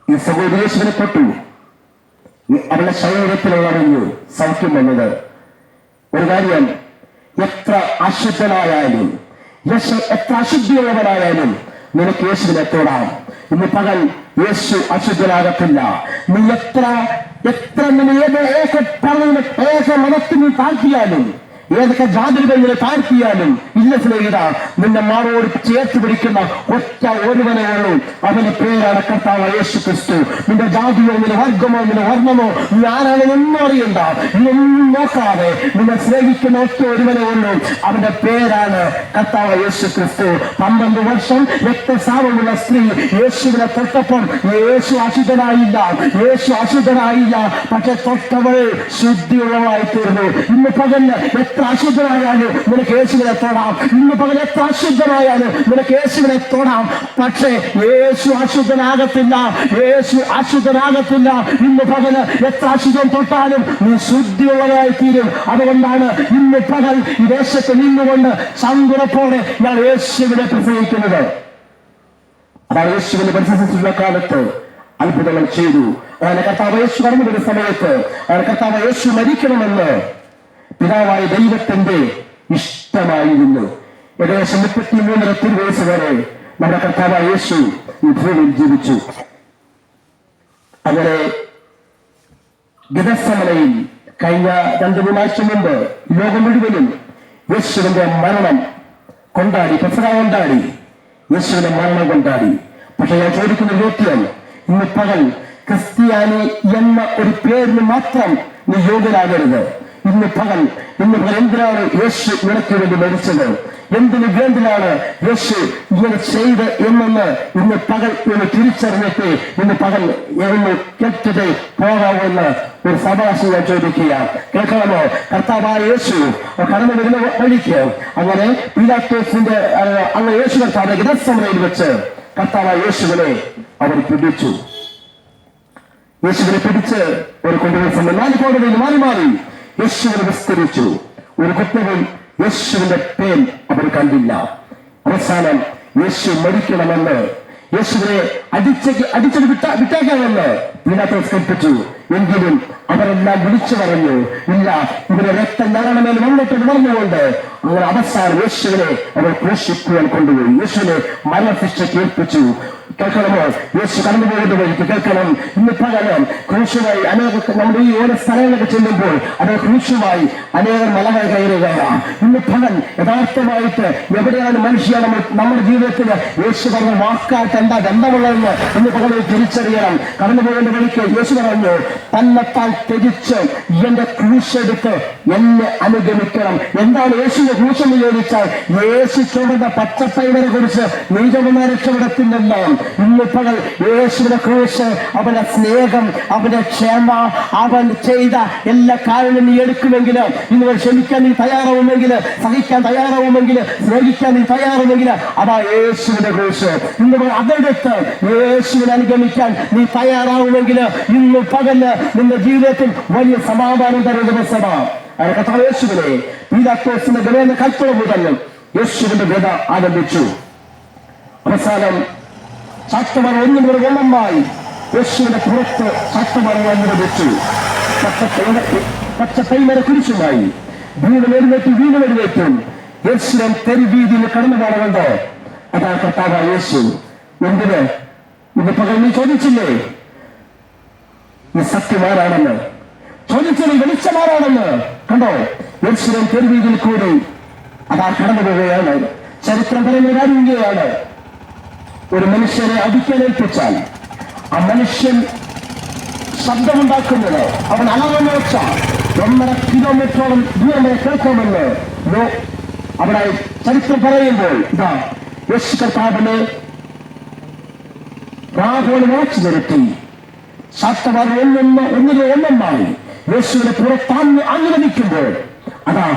ഈ സഹോദരി യേശുവിനെ തൊട്ടു, അവരുടെ ശരീരത്തിലുള്ളറിഞ്ഞു സൗഖ്യം വന്നത്. ഒരു കാര്യം, എത്ര അശുദ്ധനായാലും എത്ര അശുദ്ധിയുള്ളവനായാലും നിനക്ക് യേശുവിനെ തൊടാം. ഇന്ന് പകൽ യേശു അശുദ്ധനാകത്തില്ല. നീ എത്ര ഏക മതത്തിന് താഴ്ത്തിയാലും, ഏതൊക്കെ ജാതികളിൽ താഴ്ത്തിയാലും ഇല്ല സ്നേഹിത, നിന്നെ മാറോട് ചേർത്ത് പിടിക്കുന്ന ഒറ്റ ഒരുവനെ ഉള്ളൂ, അവന്റെ പേരാണ് കർത്താവായ യേശു ക്രിസ്തു. നിന്റെ ജാതിയോ, നിന്റെ വർഗമോ, നിന്റെ വർണ്ണമോ, നീ ആരാണെന്നൊന്നും അറിയണ്ട, ഇതൊന്നും നോക്കാതെ നിന്നെ സ്നേഹിക്കുന്ന ഒറ്റ ഒരുവനെ ഉള്ളൂ, അവന്റെ പേരാണ് കർത്താവായ യേശു ക്രിസ്തു. 12 വർഷം രക്തസ്രാവമുള്ള സ്ത്രീ യേശുവിനെ തൊട്ടപ്പോൾ യേശു അശുദ്ധനായില്ല, പക്ഷെ തൊട്ടവൾ ശുദ്ധിയുള്ളവളായി തീർന്നു. ഇന്ന് പകല് എത്ര അശുദ്ധനായാലും നിനക്ക് യേശുവിനെ തൊടാം. ഇന്ന് പകൽ എത്ര അശുദ്ധനായാലും നിനക്ക് യേശുവിനെ തൊടാം. പക്ഷേ യേശു അശുദ്ധനാകത്തില്ല. ഇന്ന് പകല് എത്ര അശുദ്ധം തൊട്ടാലും നീ ശുദ്ധിയുള്ളതായി തീരും. അതുകൊണ്ടാണ് ഇന്ന് പകൽ ഈ ദേശത്ത് നിന്നുകൊണ്ട് സങ്കുറപ്പോടെ ഞാൻ യേശുവിനെ പ്രസംഗിക്കുന്നത്. അതാണ് യേശുവിനെ പ്രസംഗിച്ചിട്ടുള്ള കാലത്ത് അത്ഭുതങ്ങൾ ചെയ്തു. അങ്ങനെ കർത്താവ് യേശു കടന്നു വരുന്ന സമയത്ത് കർത്താവ് യേശു മരിക്കണമെന്ന് പിതാവായ ദൈവത്തിന്റെ ഇഷ്ടമായിരുന്നു. ഏകദേശം 33 വയസ്സ് വരെ നമ്മുടെ കർത്താവായ യേശു ഈ ഭൂമിയിൽ ജീവിച്ചു. അങ്ങനെ ഗെത്സമനയിൽ കഴിഞ്ഞ 2-3 ആഴ്ച മുമ്പ് ലോകം മുഴുവനും യേശുവിന്റെ മരണം കൊണ്ടാടി, പെസഹ കൊണ്ടാടി, യേശുവിന്റെ മരണം കൊണ്ടാടി. പക്ഷെ ഞാൻ ചോദിക്കുന്ന ചോദ്യം, ഇന്ന് പകൽ ക്രിസ്ത്യാനി എന്ന ഒരു പേരിന് മാത്രം നീ യോഗ്യനാകരുത്. ഇന്ന് പകൽ എന്തിനാണ് യേശു നിനക്ക് വേണ്ടി മരിച്ചത്? എന്തിനു വേണ്ടിയാണ് യേശു ഇങ്ങനെ ചെയ്ത് എന്നൊന്ന് ഇന്ന് പകൽ ഒന്ന് തിരിച്ചറിഞ്ഞിട്ട് ഇന്ന് പകൽ ഒന്ന് കേട്ടിട്ട് പോകാമെന്ന് ഒരു സഭാശം ഞാൻ ചോദിക്കുക. കേൾക്കാമോ? കർത്താവായ യേശു കടന്നു വരുന്ന വഴിക്ക് അങ്ങനെ പീലാത്തോസിന്റെ അങ്ങ് യേശു കർത്താവ് ഗെത്സമനയിൽ വെച്ച് കർത്താവായ യേശുവിനെ അവർ പിടിച്ചു. യേശുവിനെ പിടിച്ച് ഒരു കൊണ്ടുവരുന്ന 4 കോടതിയിൽ മാറി യേശുവിനെ വിസ്തരിച്ചു. ഒരു കുറ്റവും യേശുവിന്റെ പേൻ അവർ കണ്ടില്ല. അവസാനം യേശു മരിക്കണമെന്ന്, യേശുവിനെ അടിച്ചത് വിട്ടേക്കാമെന്ന് പീലാത്തോസ് കൽപ്പിച്ചു. എങ്കിലും അവരെല്ലാം വിളിച്ചു പറഞ്ഞു, ഇല്ല, ഇവരെ രക്തം ഞങ്ങളുടെ മേൽ വന്നിട്ട് വളർന്നുകൊണ്ട്. അങ്ങനെ അവസാനം യേശുവിനെ അവർ ക്രൂശിക്കുവാൻ കൊണ്ടുപോയി. യേശുവിനെ മരണശിക്ഷ കേൾപ്പിച്ചു. കേൾക്കണമോ? യേശു കടന്നു പോകുന്ന വഴിക്ക് കേൾക്കണം. ഇന്ന് പകരം ക്രൂശുമായി നമ്മുടെ ഈ ഓരോ സ്ഥലങ്ങളൊക്കെ ചെല്ലുമ്പോൾ അത് ക്രൂശുമായി അനേകം മലകൾ കയറുകയാണ്. ഇന്ന് പകൽ യഥാർത്ഥമായിട്ട് എവിടെയാണ് മനുഷ്യ നമ്മുടെ ജീവിതത്തിൽ യേശു പറഞ്ഞ വാക്കായിട്ട് എന്താ ബന്ധമുള്ളതെന്ന് ഇന്ന് പകൽ തിരിച്ചറിയണം. കടന്നു പോകേണ്ട വഴിക്ക് യേശു പറഞ്ഞു, തന്നെത്താൻ ത്യജിച്ച് എന്റെ ക്രൂശെടുത്ത് എന്നെ അനുഗമിക്കണം. എന്താണ് യേശുവിന്റെ ക്രൂശെന്ന് ചോദിച്ചാൽ, യേശു ചുമന്ന പച്ചപ്പൈവരെ കുറിച്ച് നീചമെന്ന രക്ഷപ്പെടത്തില്ല. ഇന്ന് പകൽ യേശുവിന്റെ ക്രൂശ്, അവന്റെ സ്നേഹം, അവന്റെ ക്ഷമ, അവൻ ചെയ്ത എല്ലാ കാര്യങ്ങളും നീ എടുക്കുമെങ്കിൽ, ഇന്ന് ക്ഷമിക്കാൻ നീ തയ്യാറാവുമെങ്കിൽ, സഹിക്കാൻ തയ്യാറാവുമെങ്കിൽ, സ്നേഹിക്കാൻ നീ തയ്യാറാവുമെങ്കിൽ, അതാ യേശുവിന്റെ ക്രൂശ്. ഇന്ന് അതെടുത്ത് യേശുവിനെ അനുഗമിക്കാൻ നീ തയ്യാറാവുമെങ്കിൽ ഇന്ന് പകല് നിന്റെ ജീവിതത്തിൽ വലിയ സമാധാനം തരുന്ന ദിവസമാണ്. കർത്താവ് യേശുവിനെ പീലാത്തോസിന്റെ ഗവേന്ന കൽപ്പന മുതൽ യേശുവിന്റെ ഗത ആരംഭിച്ചു. അവസാനം ചാട്ടമറ ഒന്നൊന്നായി യേശുവിന്റെ പുറത്ത് ചാട്ടമറ അനുവദിച്ചു. പച്ച കൈമര കുരിശുമായി വീണെഴുന്നേറ്റും യേശുവിൻ തെരുവീതിയിൽ കടന്നു പോകണമെന്ന്. അതാ കർത്താവായ യേശു. എന്തിന്? ഇന്ന് പകൽ നീ ചോദിച്ചില്ലേ ഈ സത്യമാരാണെന്ന്? ചോദിച്ചത് വെളിച്ചമാരാണെന്ന്? കണ്ടോ? യേശുവിൻ തെരുവീതിയിൽ കൂടി അതാ കടന്നു പോവുകയാണ്. ചരിത്രം പറയുകയാണ്, ഒരു മനുഷ്യനെ അടിക്കാനേൽപ്പിച്ചാൽ ആ മനുഷ്യൻ ശബ്ദമുണ്ടാക്കുന്നത് അവൻ അളവെന്ന് വെച്ചാൽ 1.5 കിലോമീറ്ററോളം ദൂരം വരെ കേൾക്കാമെന്ന് അവിടെ ചരിത്രം പറയുമ്പോൾ ഇതാ യേശു കർത്താവിന് രാഘവന് വാച്ചു നിരത്തി ശാസ്ത്രവാൻ ഒന്നൊന്നായി യേശുവിനെ പുറത്താന്ന് അനുവദിക്കുമ്പോൾ അതാ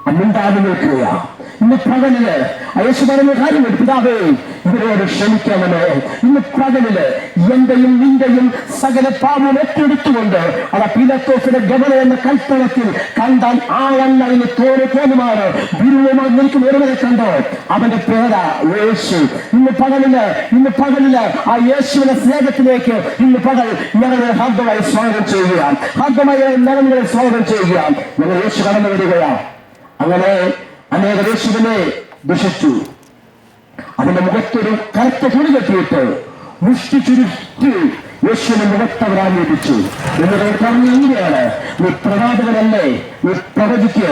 അന്നുണ്ടാകുന്ന നിൽക്കുക. ഇന്ന് പകലില് യേശു പറഞ്ഞ കാര്യം പിതാവേ ഇവരോട് ക്ഷമിക്കാമല്ലോ. ഇന്ന് പകലില് എന്റെയും നിന്റെയും സകല പാപം ഏറ്റെടുത്തുകൊണ്ട് അതാ പീലാത്തോസിന്റെ ഗവന എന്ന കൽത്തളത്തിൽ കണ്ടാൽ ആളെണ്ണ തോന്നുമാണ് ഗുരുവുമായി നിൽക്കുന്ന ഒരുവരെ കണ്ടോ, അവന്റെ പേരാ യേശു. ഇന്ന് പകലില് ആ യേശുവിന്റെ സ്നേഹത്തിലേക്ക് ഇന്ന് പകൽ ഞങ്ങളെ ഹാർദമായി സ്വാഗതം ചെയ്യുക, ഹാർദമായി ഞങ്ങളെ സ്വാഗതം ചെയ്യുക. ഞങ്ങൾ യേശു കടന്നു വരികയാണ്. അങ്ങനെ അനേക യേശുവിനെ ദുഷിച്ചു. അവന്റെ മുഖത്തൊരു കറുത്ത തുണി കെട്ടിയിട്ട് മുഷ്ടി ചുരുട്ടി യേശുവിനെ മുഖത്തവരാഗ്രഹിച്ചു. എന്നിട്ട് പറഞ്ഞു, എങ്ങനെയാണ് നീ പ്രവാചകനല്ലേ, നീ പ്രവചിക്ക്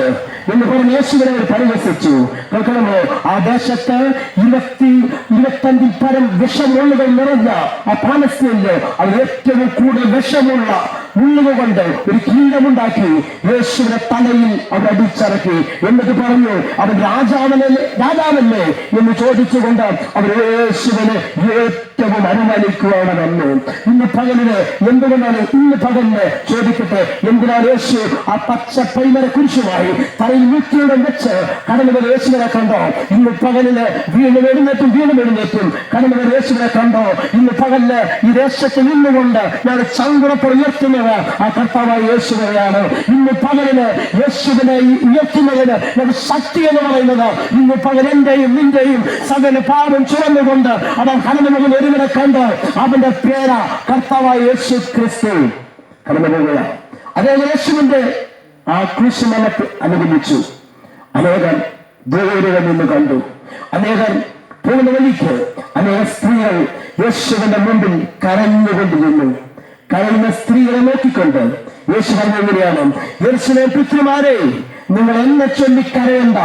എന്ന് പറഞ്ഞ് യേശുവിനെ പരിഹസിച്ചു. കേൾക്കണമോ, ആ ദേശത്ത് 25 പരം വിഷമുള്ളുകൾ നിറഞ്ഞ ആ പാലസ്തീനില് അവർ ഏറ്റവും കൂടുതൽ വിഷമുള്ള മുള്ളുകൾ കൊണ്ട് ഒരു കീടമുണ്ടാക്കി യേശുവിന്റെ തലയിൽ അവർ അടിച്ചിറക്കി. എന്നിട്ട് പറഞ്ഞു, അവൻ രാജാവല്ലേ എന്ന് ചോദിച്ചുകൊണ്ട് അവർ യേശുവിനെ ഏറ്റവും അനുമാനിക്കുകയാണെന്ന്. ഇന്ന് പകലിന് എന്തുകൊണ്ടാണ് ഇന്ന് പകലിന് ചോദിക്കട്ടെ, എന്തിനാണ് യേശു ആ പച്ച പൈമര കുരിശുമായി തലയിൽ മുറ്റിയുടെ വെച്ച് കടന്നുവരെ യേശുവിനെ കണ്ടോ? ഇന്ന് പകലിന് വീണ്ടും എഴുന്നേറ്റും കടന്നുവരെ യേശുവിനെ കണ്ടോ? ഇന്ന് പകലിന് ഈ ദേശത്ത് നിന്നുകൊണ്ട് ഞാൻ ചങ്കുറപ്പോൾ ഉയർത്തുന്നത് ആ കർത്താവായ യേശുവിനെയാണ്. ഇന്ന് പകലിന് യേശുവിനെ ഉയർത്തുന്നതിന് ഞങ്ങൾ ശക്തി എന്ന് പറയുന്നത് ഇന്ന് പകൽ എന്റെയും നിന്റെയും സകല പാപം ചുരന്നുകൊണ്ട് അവൻ കടന്നുമകൻ ഒരുവനെ കണ്ട് അവന്റെ പേരാ കർത്താവായ യേശു ക്രിസ്തു കടന്നുപോകുക. അതേ യേശുവിന്റെ ആ ക്രൂശുമരണത്തെ അനുഗമിച്ചു. അനേകർ ദൂരെ നിന്ന് കണ്ടു. അനേകർ പോകുന്ന വഴിക്ക് അനേക സ്ത്രീകൾ യേശുവിന്റെ മുമ്പിൽ കരഞ്ഞുകൊണ്ടിരുന്നു. കരയുന്ന സ്ത്രീകളെ നോക്കിക്കൊണ്ട് യേശു പറഞ്ഞെങ്ങനെയാണ്, യെരൂശലേം പുത്രിമാരെ, നിങ്ങൾ എന്നെ ചൊല്ലിക്കരയണ്ട,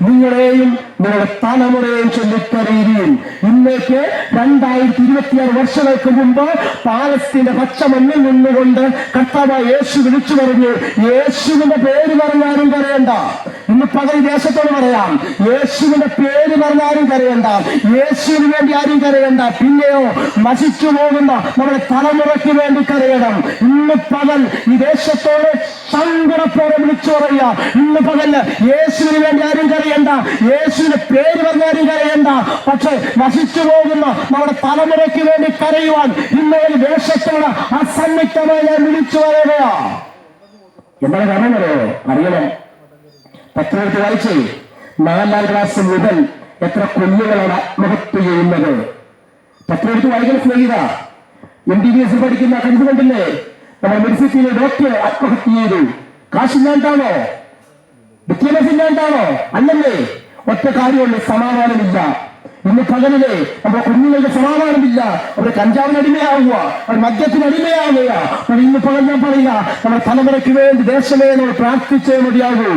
നിങ്ങളെയും നിങ്ങളുടെ തലമുറയെയും ചൊല്ലിക്കരയുകയും. ഇന്നേക്ക് 2026 വർഷങ്ങൾക്ക് മുമ്പ് പാലസ്തീന്റെ പച്ചമണ്ണിൽ നിന്നുകൊണ്ട് കർത്താവായ യേശു വിളിച്ചു പറഞ്ഞു, യേശുവിന്റെ പേര് പറഞ്ഞാലും കരയണ്ട. ഇന്ന് പകൽ ദേശത്തോട് പറയാം, യേശുവിന്റെ പേര് പറഞ്ഞാലും കരയണ്ട, യേശുവിന് വേണ്ടി ആരും കരയണ്ട. പിന്നെയോ നശിച്ചു പോകുന്ന നമ്മുടെ തലമുറയ്ക്ക് വേണ്ടി കരയണം. ഇന്ന് പകൽ ഈ ദേശത്തോട് സങ്കടത്തോടെ വിളിച്ചു പറയാം, ഇന്ന് പകല് യേശുവിന് വേണ്ടി ആരും കരയണ്ട, യേശുവിന്റെ പേര് പറഞ്ഞാലും കരയണ്ട. പക്ഷെ നശിച്ചു പോകുന്ന നമ്മുടെ തലമുറയ്ക്ക് വേണ്ടി കരയുവാൻ ഇന്ന് ദേശത്തോട് അസന്നിഗ്ധമായി ഞാൻ വിളിച്ചു പറയുകയാ. എന്താണ് കാരണം അറിയണം. പത്രത്തിൽ വായിച്ചേ, 4ാം ക്ലാസ് മുതൽ എത്ര കുഞ്ഞുങ്ങളാണ് ആത്മഹത്യ ചെയ്യുന്നത്. പത്രത്തിൽ വായിക്കുന്ന സ്നേഹിത, MBBS പഠിക്കുന്ന കണ്ടുകൊണ്ടില്ലേ, നമ്മുടെ മെഡിസിറ്റിയിലെ ഡോക്ടർ ആത്മഹത്യ ചെയ്തു. കാശില്ലാണ്ടാണോ, വിദ്യാഭ്യാസമില്ലാണ്ടാണോ? അല്ലല്ലേ. ഒറ്റ കാര്യമുണ്ട്, സമാധാനമില്ല. ഇന്ന് പകലിലെ നമ്മുടെ കുഞ്ഞുങ്ങൾക്ക് സമാധാനമില്ല. അവർ കഞ്ചാവിന് അടിമയാവുക, അവർ മദ്യത്തിന് അടിമയാവുക. ഇന്ന് പകൽ ഞാൻ പറയുക, നമ്മുടെ തലമുറയ്ക്ക് വേണ്ടി ദേശമേ നമ്മൾ പ്രാർത്ഥിച്ചേ മതിയാകൂ.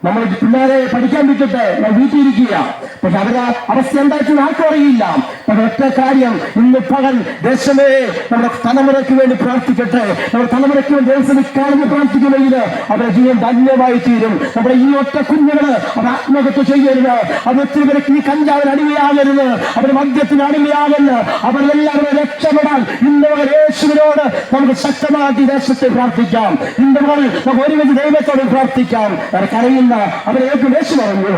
നമ്മൾ പിള്ളേരെ പഠിക്കാൻ വിട്ടിട്ട് ഞാൻ വീട്ടിലിരിക്കുക. പക്ഷെ അവരുടെ അവസ്ഥ എന്തായിട്ടും ആർക്കും അറിയില്ല. പക്ഷെ ഒറ്റ കാര്യം, ഇന്ന് പകൽ ദേശമേ നമ്മുടെ തലമുറയ്ക്ക് വേണ്ടി പ്രാർത്ഥിക്കട്ടെ. നമ്മുടെ തലമുറയ്ക്ക് വേണ്ടി ദേശമിക്കാണെന്ന് പ്രാർത്ഥിക്കുമെങ്കിൽ അവരുടെ ജീവൻ ധന്യമായി തീരും. നമ്മുടെ ഈ ഒറ്റ കുഞ്ഞുങ്ങള് അവർ ആത്മഹത്യ ചെയ്യരുത്. അവർ ഒത്തിരി പേർക്ക് ഈ കഞ്ചാവിന് അടിമയാകരുത്, അവർ മദ്യത്തിന് അടിമയാകരുത്. അവരെല്ലാവരും രക്ഷപ്പെടാൻ ഇന്ന് യേശുവിനോട് നമുക്ക് ശക്തമാക്കി ദേശത്തെ പ്രാർത്ഥിക്കാം. ഇന്ന് നമുക്ക് ഒരുമിച്ച് ദൈവത്തോട് പ്രാർത്ഥിക്കാം. കരയുന്ന അവരേക്ക് യേശു പറഞ്ഞു,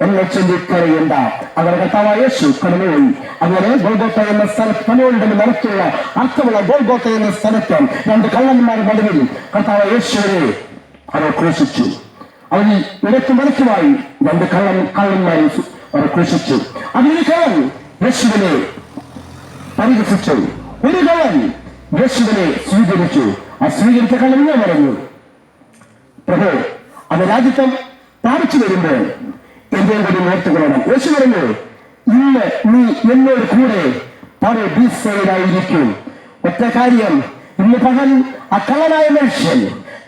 എന്നെ ചൊല്ലിക്കരയണ്ട. അവരുടെ കർത്താവായ യേശു കടന്നുപോയി. അങ്ങനെ ഗോൽഗോത്ത എന്ന സ്ഥലത്ത് പനോളിന്റെ നിറച്ചുള്ള അർത്ഥമുള്ള ഗോൽഗോത്ത എന്ന സ്ഥലത്ത് 2 കള്ളന്മാരുടെ നടുവിൽ കർത്താവായ യേശുവിനെ അവർ ക്രൂശിച്ചു. അവർ ഇടയ്ക്ക് മലക്കുമായി 2 കള്ളന്മാരെ അവർ ക്രൂശിച്ചു. അതിലൊരു കള്ളൻ യേശുവിനെ പരിഹസിച്ചു, ഒരു കള്ളൻ യേശുവിനെ സ്വീകരിച്ചു. ആ സ്വീകരിച്ച കള്ളൻ ഞാൻ പറഞ്ഞു, പ്രഭു, അത് രാജ്യത്വം പ്രാപിച്ചു വരുമ്പോൾ എന്തെങ്കിലും കൂടി ഓർത്തുകൊള്ളണം. യേശു പറഞ്ഞു, ഇന്ന് നീ എന്നോട് കൂടെ പരദീസയിലായിരിക്കും. ഒറ്റ കാര്യം, ഇന്ന് പകൽ ആ കള്ളനായ മനുഷ്യൻ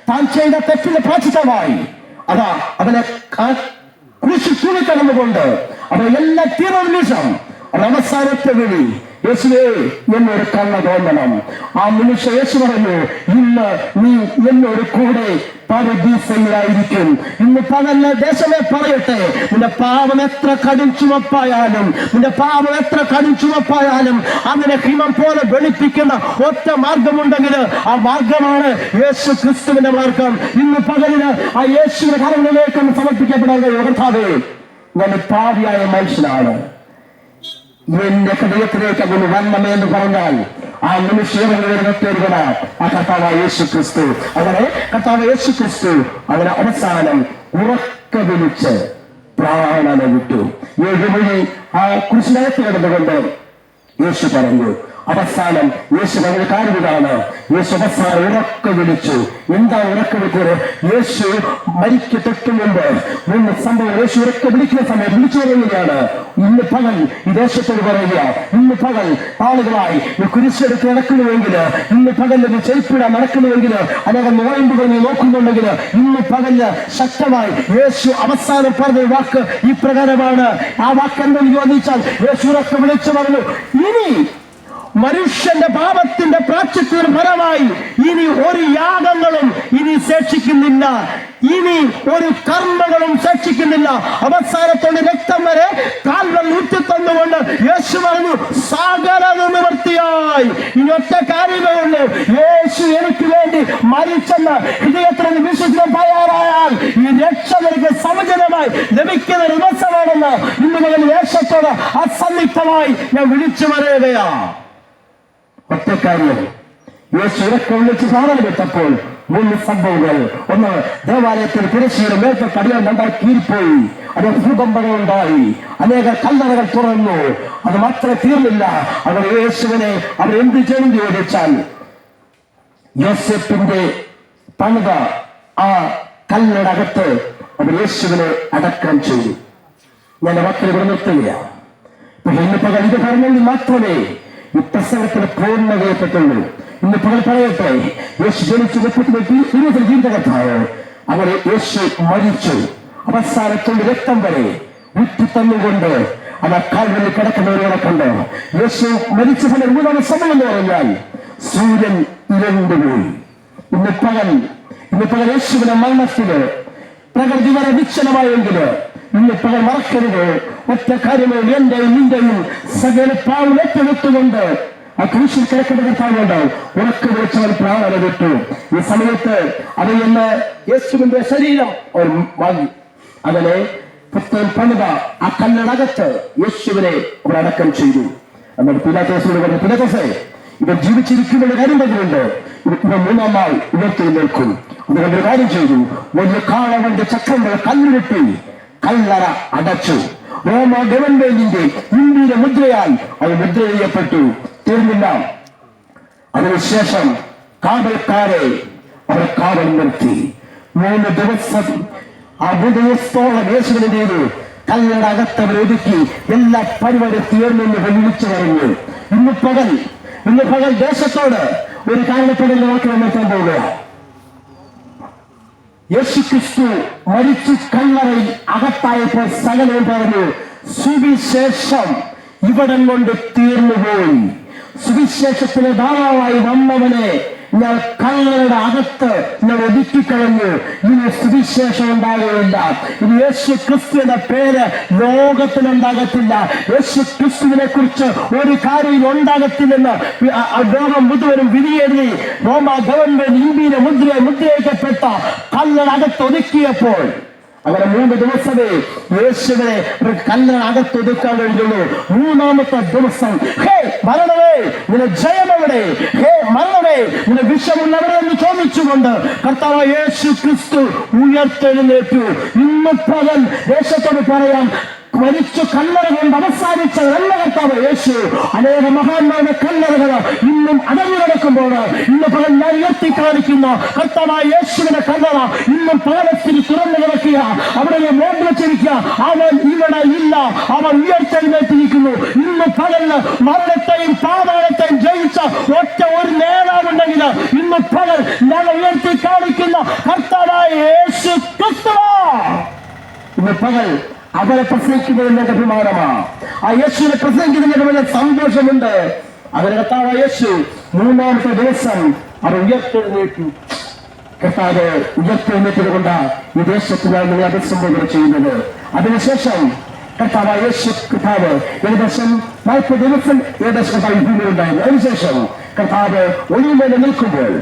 താൻ ചെയ്ത തെറ്റിന് പ്രാചിത്തമായി അതാ അവനെ കുരിശിൽ തൂങ്ങിക്കടന്നുകൊണ്ട് അവൻ എല്ലാ തീർന്നിഷം അത് അവസാനത്തെ വിളി, യേശുവേ എന്നോട് കണ്ണ തോന്നണം. ആ നിമിഷം യേശു പറഞ്ഞു, ഇന്ന് നീ എന്നോട് കൂടെ പരദീസയിലായിരിക്കും. ഇന്ന് പകൽ ദേശമേ പറയട്ടെ, നിന്റെ പാപം എത്ര കടും ചുമപ്പായാലും, നിന്റെ പാപം എത്ര കടും ചുമപ്പായാലും അങ്ങനെ ഹിമം പോലെ വെളുപ്പിക്കുന്ന ഒറ്റ മാർഗമുണ്ടെങ്കിൽ ആ മാർഗമാണ് യേശു ക്രിസ്തുവിന്റെ മാർഗം. ഇന്ന് പകലിന് ആ യേശുവിന്റെ കരങ്ങളിലേക്ക് സമർപ്പിക്കപ്പെടാൻ കർത്താവേ, ഞാൻ പാപിയായ മനുഷ്യനാണ്, എന്റെ ഹൃദയത്തിലേക്ക് അങ്ങനെ വരണമെന്ന് പറഞ്ഞാൽ ആ നിമിഷേവന ആ കർത്താവായ യേശു ക്രിസ്തു, അങ്ങനെ കർത്താവ് യേശു ക്രിസ്തു അങ്ങനെ അവസാനം ഉറക്ക വിളിച്ച് പ്രാണനെ വിട്ടു. 7 മണി ആ കുരിശിനകത്ത് കിടന്നുകൊണ്ട് യേശു പറഞ്ഞു. അവസാനം യേശു പറഞ്ഞ കാര്യം ഇതാണ്, യേശു അവസാനം ഉറക്ക വിളിച്ചു. എന്താ ഉറക്ക വിളിച്ചത്? യേശു മരിക്ക് തൊട്ടു മുമ്പ് സംഭവം യേശു ഉറക്ക വിളിക്കുന്ന സമയം വിളിച്ചു പറയുകയാണ്, ഇന്ന് പകൽ ഈ ദേശത്തോട് പറയുക, ഇന്ന് പകൽ ആളുകളായി കുരിശെടുത്ത് നടക്കുന്നുവെങ്കിൽ, ഇന്ന് പകൽ ചെരുപ്പിടാൻ നടക്കുന്നുവെങ്കിൽ, അനേകം നോയമ്പുകൾ നീ നോക്കുന്നുണ്ടെങ്കിൽ, ഇന്ന് പകല് ശക്തമായി യേശു അവസാനം പറഞ്ഞ വാക്ക് ഈ പ്രകാരമാണ്. ആ വാക്ക് എന്തെന്ന് ചോദിച്ചാൽ യേശു ഉറക്ക വിളിച്ചു പറഞ്ഞു, ഇനി മനുഷ്യന്റെ പാപത്തിന്റെ പ്രായശ്ചിത്തത്തിന് ഫലമായി ഇനി ഒരു യാഗങ്ങളും ഇനി ശേഷിക്കുന്നില്ല, ഇനി ഒരു കർമ്മങ്ങളും ശേഷിക്കുന്നില്ല. അവസാനത്തോടെ രക്തം വരെ കാൽവൽ ഊറ്റിത്തന്നുകൊണ്ട് യേശു പറഞ്ഞു, സകല നിവൃത്തിയായി. ഇനി ഒറ്റ കാര്യമേ ഉള്ളൂ, യേശു എനിക്ക് വേണ്ടി മരിച്ചെന്ന് ഹൃദയത്തിൽ വിശ്വസിക്കാൻ തയ്യാറായാൽ ഈ രക്ഷ നിനക്ക് സൗജന്യമായി ലഭിക്കുന്ന ദിവസമാണെന്ന് ഇന്ന് മുതൽ യേശുത്തോട് അസന്നിഗ്ധമായി ഞാൻ വിളിച്ചു പറയുകയാണ്. ഒറ്റ കാര്യം, യേശു ഉറക്കം വിളിച്ച് പ്രാണനെ വിട്ടപ്പോൾ 3 സംഭവങ്ങൾ. ഒന്ന്, ദേവാലയത്തിൽ തിരശ്ശീല മേൽത്തെ കടിയാൻ രണ്ടായി കീറിപ്പോയി, അത് ഭൂകമ്പങ്ങൾ ഉണ്ടായി, അനേക കല്ലറകൾ തുറന്നു. അത് മാത്രമേ തീർന്നില്ല, അവർ യേശുവിനെ അവർ എന്ത് ചെയ്തു ചോദിച്ചാൽ യോസേപ്പിന്റെ പണിത ആ കല്ലടകത്ത് അവർ യേശുവിനെ അടക്കം ചെയ്തു. ഞാൻ വാക്കിൽ ഇവിടെ നിർത്തുകയാണ്. ഇന്ന് പകൽ ഇത് പറഞ്ഞെങ്കിൽ മാത്രമേ ഈ പ്രസംഗത്തിന് പൂർണ്ണതയെത്തുള്ളൂ. ഇന്ന് പകൽ പറയട്ടെ, യേശു ജനിച്ചു 20 ജീവിതകഥാവ്, അങ്ങനെ യേശു മരിച്ചു. അവസാനത്തിന്റെ രക്തം വരെ ഊറ്റിത്തന്നുകൊണ്ട് അത് കാൽവലിൽ കിടക്കുന്നവരെ കണ്ട് യേശു മരിച്ച സമയം 3 സമയം എന്ന് പറഞ്ഞാൽ സൂര്യൻ ഇരുണ്ടുപോയി. ഇന്ന് പകൽ യേശുവിന്റെ മരണത്തിന് പ്രകൃതി വരെ വിച്ഛനമായെങ്കിൽ ഇന്ന് പകൽ മറക്കരുത്, ഒറ്റ കാര്യമേ, എന്റെയും നിന്റെയും സകല പാവം ഏറ്റെടുത്തുകൊണ്ട് ആ ക്രൂശിൽ കിടക്കുന്ന കർത്താവുണ്ടാവും. ഉറക്ക വിളിച്ചവൻ പ്രാണനെ വിട്ടു. ഈ സമയത്ത് അവയെന്ന് യേശുവിന്റെ ശരീരം അവർ വാങ്ങി. അങ്ങനെ പുത്തൻ പണിത ആ കല്ലടകത്ത് യേശുവിനെ അവർ അടക്കം ചെയ്തു. എന്നിട്ട് പിലാത്തോസിനോട് പറഞ്ഞു, പിലാത്തോസേ, ഇവർ ജീവിച്ചിരിക്കുമ്പോൾ കാര്യം പറഞ്ഞുകൊണ്ട് ഇവർ 3-ാം നാൾ ഉയർത്തെഴുന്നേൽക്കും. അതുകൊണ്ട് ഒരു കാര്യം ചെയ്തു, വലിയ കാളവന്റെ ചക്രങ്ങൾ കല്ലുരുട്ടി കല്ലറ അടച്ചു. റോമ ഗവൺമെന്റിന്റെ ഇന്ത്യയുടെ മുദ്രയാൽ അത് മുദ്ര ചെയ്യപ്പെട്ടു. തീർന്നില്ല, അതിനുശേഷം കാവൽക്കാരെ അവർ കാവൽ നിർത്തി. 3 ദിവസം ആ 3 ദിവസത്തോളം യേശുവിനെ ചെയ്തു കല്ലറ അകത്തവർ ഒതുക്കി. എല്ലാ പരിപാടി തീർന്നെന്ന് വിളിച്ചു പറഞ്ഞു. ഇന്ന് പകൽ ദേശത്തോട് ഒരു കാരണത്തോടെ നോക്കി വന്നെത്താൻ പോവുക. യേശു ക്രിസ്തു മരിച്ചു കല്ലറയിൽ അകത്തായപ്പോൾ സകലവും പറഞ്ഞു, സുവിശേഷം ഇവിടം കൊണ്ട് തീർന്നുപോയി. സുവിശേഷത്തിന് ദാതാവായി വന്നവനെ ഞാൻ കല്ലറയുടെ അകത്ത് ഞാൻ ഒതുക്കിക്കളഞ്ഞു. ഇനി സുവിശേഷം ഉണ്ടാകുകയില്ല. ഇനി യേശു ക്രിസ്തുവിന്റെ പേര് ലോകത്തിനുണ്ടാകത്തില്ല. യേശു ക്രിസ്തുവിനെ കുറിച്ച് ഒരു കാര്യം ഉണ്ടാകത്തില്ലെന്ന് ലോകം മുഴുവനും വിധിയെഴുതി റോമ ഗവൺമെന്റ് ഇന്ത്യയിലെ മുദ്രയിക്കപ്പെട്ട കല്ലറകത്ത് ഒതുക്കിയപ്പോൾ അങ്ങനെ 3 ദിവസമേ യേശുവിനെ കല്ലറകത്തൊതുക്കാൻ കഴിഞ്ഞുള്ളൂ. 3-ാമത്തെ ദിവസം, ഹേ മരണമേ നിന്റെ ജയമെവിടെ, ഹേ മരണമേ നിന്റെ വിഷമുള്ളവരെ എന്ന് ചോദിച്ചുകൊണ്ട് കർത്താവ് യേശു ക്രിസ്തു ഉയർത്തെഴുന്നേറ്റു. ഇന്ന് പകൽ ദേശത്തോട് പറയാം, മരിച്ചു കല്ലറ കൊണ്ട് അവസാനിച്ചതല്ല കർത്താവ് യേശു. അനേക മഹാന്മാരുടെ കല്ലറകൾ ഇന്നും അടഞ്ഞു കിടക്കുമ്പോൾ ഇന്ന് പകൽ ഞാൻ ഉയർത്തി കാണിക്കുന്ന കർത്താവായ യേശുവിന്റെ കല്ലറ ഇന്നും പാലത്തിൽ തുറന്നു കിടക്കുക. അവിടെ മോണ്ട് വെച്ചിരിക്കുക. അവൻ ഇവിടെ ഇല്ല, അവൻ ഉയർത്തെഴുന്നേറ്റിരിക്കുന്നു. ഇന്ന് പകൽ മരണത്തെയും പാതാളത്തെയും ജയിച്ച ഒറ്റ ഒരു നേതാവുണ്ടെങ്കിൽ ഇന്ന് പകൽ ഞാൻ ഉയർത്തി കാണിക്കുന്ന കർത്താവായ യേശു ക്രിസ്തു. ഇന്ന് പകൽ അവരെ പ്രസംഗിക്കുന്നതിന്റെ അഭിമാനമാണ്. ആ യേശുവിനെ പ്രസംഗിക്കുന്നതിന് വലിയ കർത്താവ് ഉയർത്തെഴുന്നേറ്റത് കൊണ്ട് ഈ ദേശത്ത് ഞാൻ നിങ്ങളെ അഭിസംബോധന ചെയ്യുന്നത്. അതിനുശേഷം കർത്താവ് യേശു കർത്താവ് ഏകദേശം 40 ദിവസം കർത്താവ് ഭൂമിയിലുണ്ടായിരുന്നു. അതിനുശേഷം കർത്താവ് ഒളിമേലെ നിൽക്കുമ്പോൾ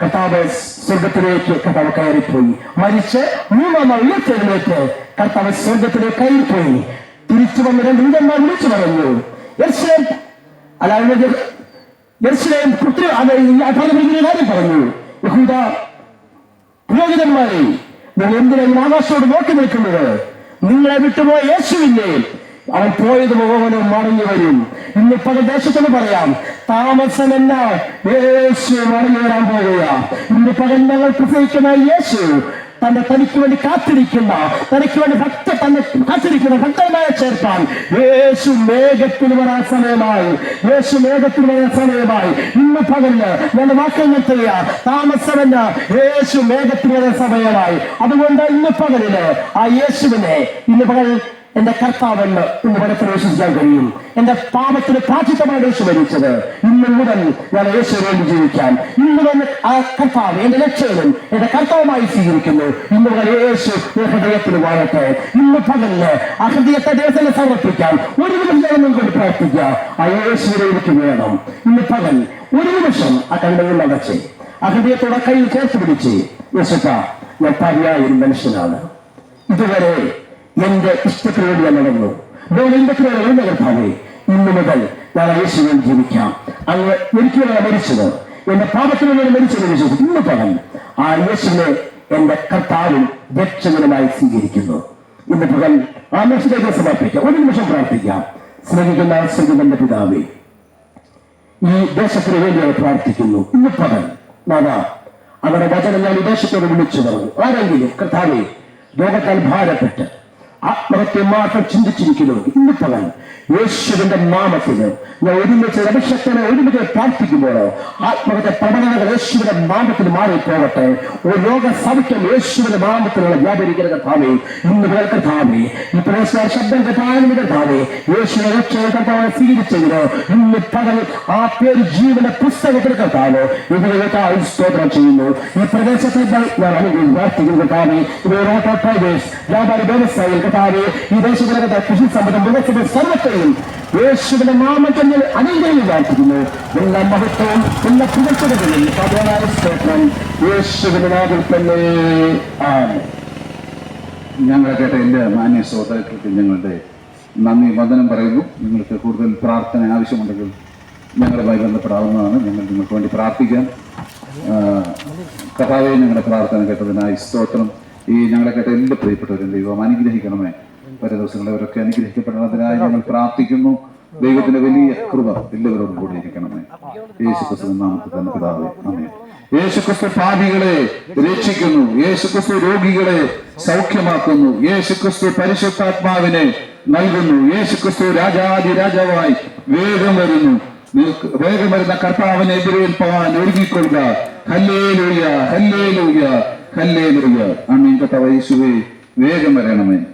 കർത്താവ് സ്വർഗത്തിലേക്ക് കർത്താവ് കയറിപ്പോയി. മരിച്ച് 3-ാം നാൾ ഉയർത്തെഴുന്നേറ്റ് കർത്താവ് സ്വർഗത്തിലേക്ക് കയറിപ്പോയി. തിരിച്ചു വന്ന് 2 ദൂതന്മാർ വിളിച്ചു പറഞ്ഞു, യെരൂശലേം കാര്യം പറഞ്ഞു, യഹൂദ പുരോഹിതന്മാരെ, നിങ്ങൾ എന്തിനാണ് ആകാശത്തോട് നോക്കി നിൽക്കുന്നത്? നിങ്ങളെ വിട്ടുപോയ യേശുവില്ലേ, അവൻ പോയത് മുഖവന് മടങ്ങി വരും. ഇന്ന് പല ദേശത്തിന് പറയാം, താമസമല്ല, യേശു മടങ്ങി വരാൻ പോകുക. ഇന്ന് പകൽ ഞങ്ങൾ പ്രസവിക്കുന്ന യേശു തനിക്ക് വേണ്ടി കാത്തിരിക്കുന്ന, തനിക്ക് വേണ്ടി കാത്തിരിക്കുന്ന ഭക്തന്മാരെ ചേർക്കാൻ യേശു മേഘത്തിൽ വരാൻ സമയമായി. യേശു മേഘത്തിൽ വരാൻ സമയമായി. ഇന്ന് പകല് ഞാൻ വാക്യം നിർത്തുക, താമസമല്ല, യേശു മേഘത്തിൽ വരാൻ സമയമായി. അതുകൊണ്ട് ഇന്ന് പകലില് ആ യേശുവിനെ ഇന്ന് പകൽ എന്റെ കർത്താവെന്ന് ഇന്ന് വരെ പ്രവേശിക്കാൻ കഴിയും. എന്റെ പാപത്തിന് പ്രാചിത്തമാണ് യേശു മരിച്ചത്. ഇന്ന് മുതൽ ഞാൻ യേശുവിന് വേണ്ടി ജീവിക്കാൻ ഇന്ന് തന്നെ ആ കർത്താവ് എന്റെ ലക്ഷ്യവും എന്റെ കർത്താവുമായി സ്വീകരിക്കുന്നു. ഇന്ന് മുതൽ യേശു ഹൃദയത്തിൽ വാഴട്ടെ. ഇന്ന് പകലിന് ആ ഹൃദയത്തെ ദൈവത്തിന് സമർപ്പിക്കാൻ ഒരു നിമിഷം കൊണ്ട് പ്രാർത്ഥിക്കാം. ആ യേശുവിനെ എനിക്ക് വേണം. ഇന്ന് പകൽ ഒരു നിമിഷം ആ കണ്ണുകൾ അടച്ച് ആ ഹൃദയത്തോടെ കയ്യിൽ ചേർത്ത് പിടിച്ച്, യേശുക്ക, ഞാൻ പാപിയായ ഒരു മനുഷ്യനാണ്. ഇതുവരെ എന്റെ ഇഷ്ടത്തിന് വേണ്ടി ഞാൻ നടന്നു. എന്റെ കർത്താവേ, ഇന്ന് മുതൽ ഞാൻ യേശുവിൽ ജീവിക്കാം. അങ്ങ് ഒരിക്കലും മരിച്ചത് എന്റെ പാപത്തിന് വേണ്ടി മരിച്ചത് വിശ്വസിച്ചു. ഇന്ന് പകൽ ആ യേശുവിനെ എന്റെ കർത്താവും രക്ഷകനുമായി സ്വീകരിക്കുന്നു. ഇന്ന് പകൽ ആ നിമിഷത്തേക്ക് സമർപ്പിക്കാം. ഒരു നിമിഷം പ്രാർത്ഥിക്കാം. സ്നേഹിക്കുന്ന സ്വർഗ്ഗത്തിന്റെ പിതാവേ, ഈ ദേശത്തിന് വേണ്ടി അവർ പ്രാർത്ഥിക്കുന്നു. ഇന്ന് പകൽ നാഥാ, അവരുടെ വചനം ഞാൻ ഈ ദേശത്തോട് വിളിച്ചു പറഞ്ഞു. ആരെങ്കിലും കർത്താവേ രോഗത്താൽ ഭാരപ്പെട്ട് ആത്മഹത്യ മാത്രം ചിന്തിച്ചിരിക്കുന്നു, ഇന്ന് പകൽ യേശുവിന്റെ നാമത്തിന് ഞാൻ ഒരുമിച്ച് അഭിഷക്തനെ ഒരുമിച്ച് പ്രാർത്ഥിക്കുമ്പോൾ ആത്മഹത്യ പ്രവണതകൾ യേശുവിന്റെ നാമത്തിൽ മാറിപ്പോകട്ടെ. ഒരു രോഗസൗഖ്യം യേശുവിന്റെ നാമത്തിലുള്ള വ്യാപരിക്കുന്ന കർത്താവേ, ഇന്ന് മുതൽ കർത്താവേ, ഈ പ്രദേശത്തെ ശബ്ദം കർത്താവിന്റെ കർത്താവേ, യേശുവിനെ രക്ഷയെ കർത്താവ് സ്വീകരിച്ചതിന് ഇന്ന് പകൽ ആ പേര് ജീവന്റെ പുസ്തകത്തിൽ കർത്താവ് ഇതിലേക്കായി സ്തോത്രം ചെയ്യുന്നു. ഈ പ്രദേശത്തെ ഞാൻ അനുഗ്രഹിച്ച് പ്രാർത്ഥിക്കുന്നു കർത്താവേ. വ്യാപാരി വ്യവസായികൾ കർത്താവേ, ഈ ദേശത്തിലെ കൃഷി സമ്പദം വികസിത സർവത്തെയും യേശുവിന്റെ നാമത്തിൽ അനുഗ്രഹിച്ച് പ്രാർത്ഥിക്കുന്നു. എല്ലാ മഹത്വവും എല്ലാ പുകഴ്ചകളും സാധാരണ സ്തോത്രം യേശുവിന്റെ നാമത്തിൽ തന്നെ. ഞങ്ങളെ കേട്ട എല്ലാ മാന്യ ശ്രോതാക്കൾക്ക് ഞങ്ങളുടെ നന്ദി വന്ദനം പറയുന്നു. നിങ്ങൾക്ക് കൂടുതൽ പ്രാർത്ഥന ആവശ്യമുണ്ടെങ്കിൽ ഞങ്ങളുമായി ബന്ധപ്പെടാവുന്നതാണ്. ഞങ്ങൾ നിങ്ങൾക്ക് വേണ്ടി പ്രാർത്ഥിക്കാം. കർത്താവേ, ഞങ്ങളുടെ പ്രാർത്ഥന കേട്ടതിനായി സ്തോത്രം. ഈ ഞങ്ങളെ കേട്ട എല്ലാ പ്രിയപ്പെട്ടവരും ദൈവം അനുഗ്രഹിക്കണമേ. വരും ദിവസങ്ങളിൽ അവരൊക്കെ അനുഗ്രഹിക്കപ്പെടുന്നതിനായി ഞങ്ങൾ പ്രാർത്ഥിക്കുന്നു. ദൈവത്തിന്റെ വലിയ കൃപ എല്ലാവരോടും കൂടി ഇരിക്കണമേ. യേശുക്രിസ്തുവിന്റെ നാമത്തിൽ തന്നെ പിതാവേ, ആമേൻ. യേശുക്രിസ്തു പാപികളെ രക്ഷിക്കുന്നു. യേശുക്രിസ്തു രോഗികളെ സൗഖ്യമാക്കുന്നു. യേശുക്രിസ്തു പരിശുദ്ധാത്മാവിനെ നൽകുന്നു. യേശുക്രിസ്തു രാജാവായി വേഗം വരുന്നു. വേഗം വരുന്ന കർത്താവിനെ എതിരേൽപ്പാൻ ഒരുങ്ങിക്കൊള്ളുക. ഹല്ലേലൂയ, ഹല്ലേലൂയ, ഹല്ലേലൂയ. ആമേൻ. കർത്താവ് യേശുവേ, വേഗം വരണമേ.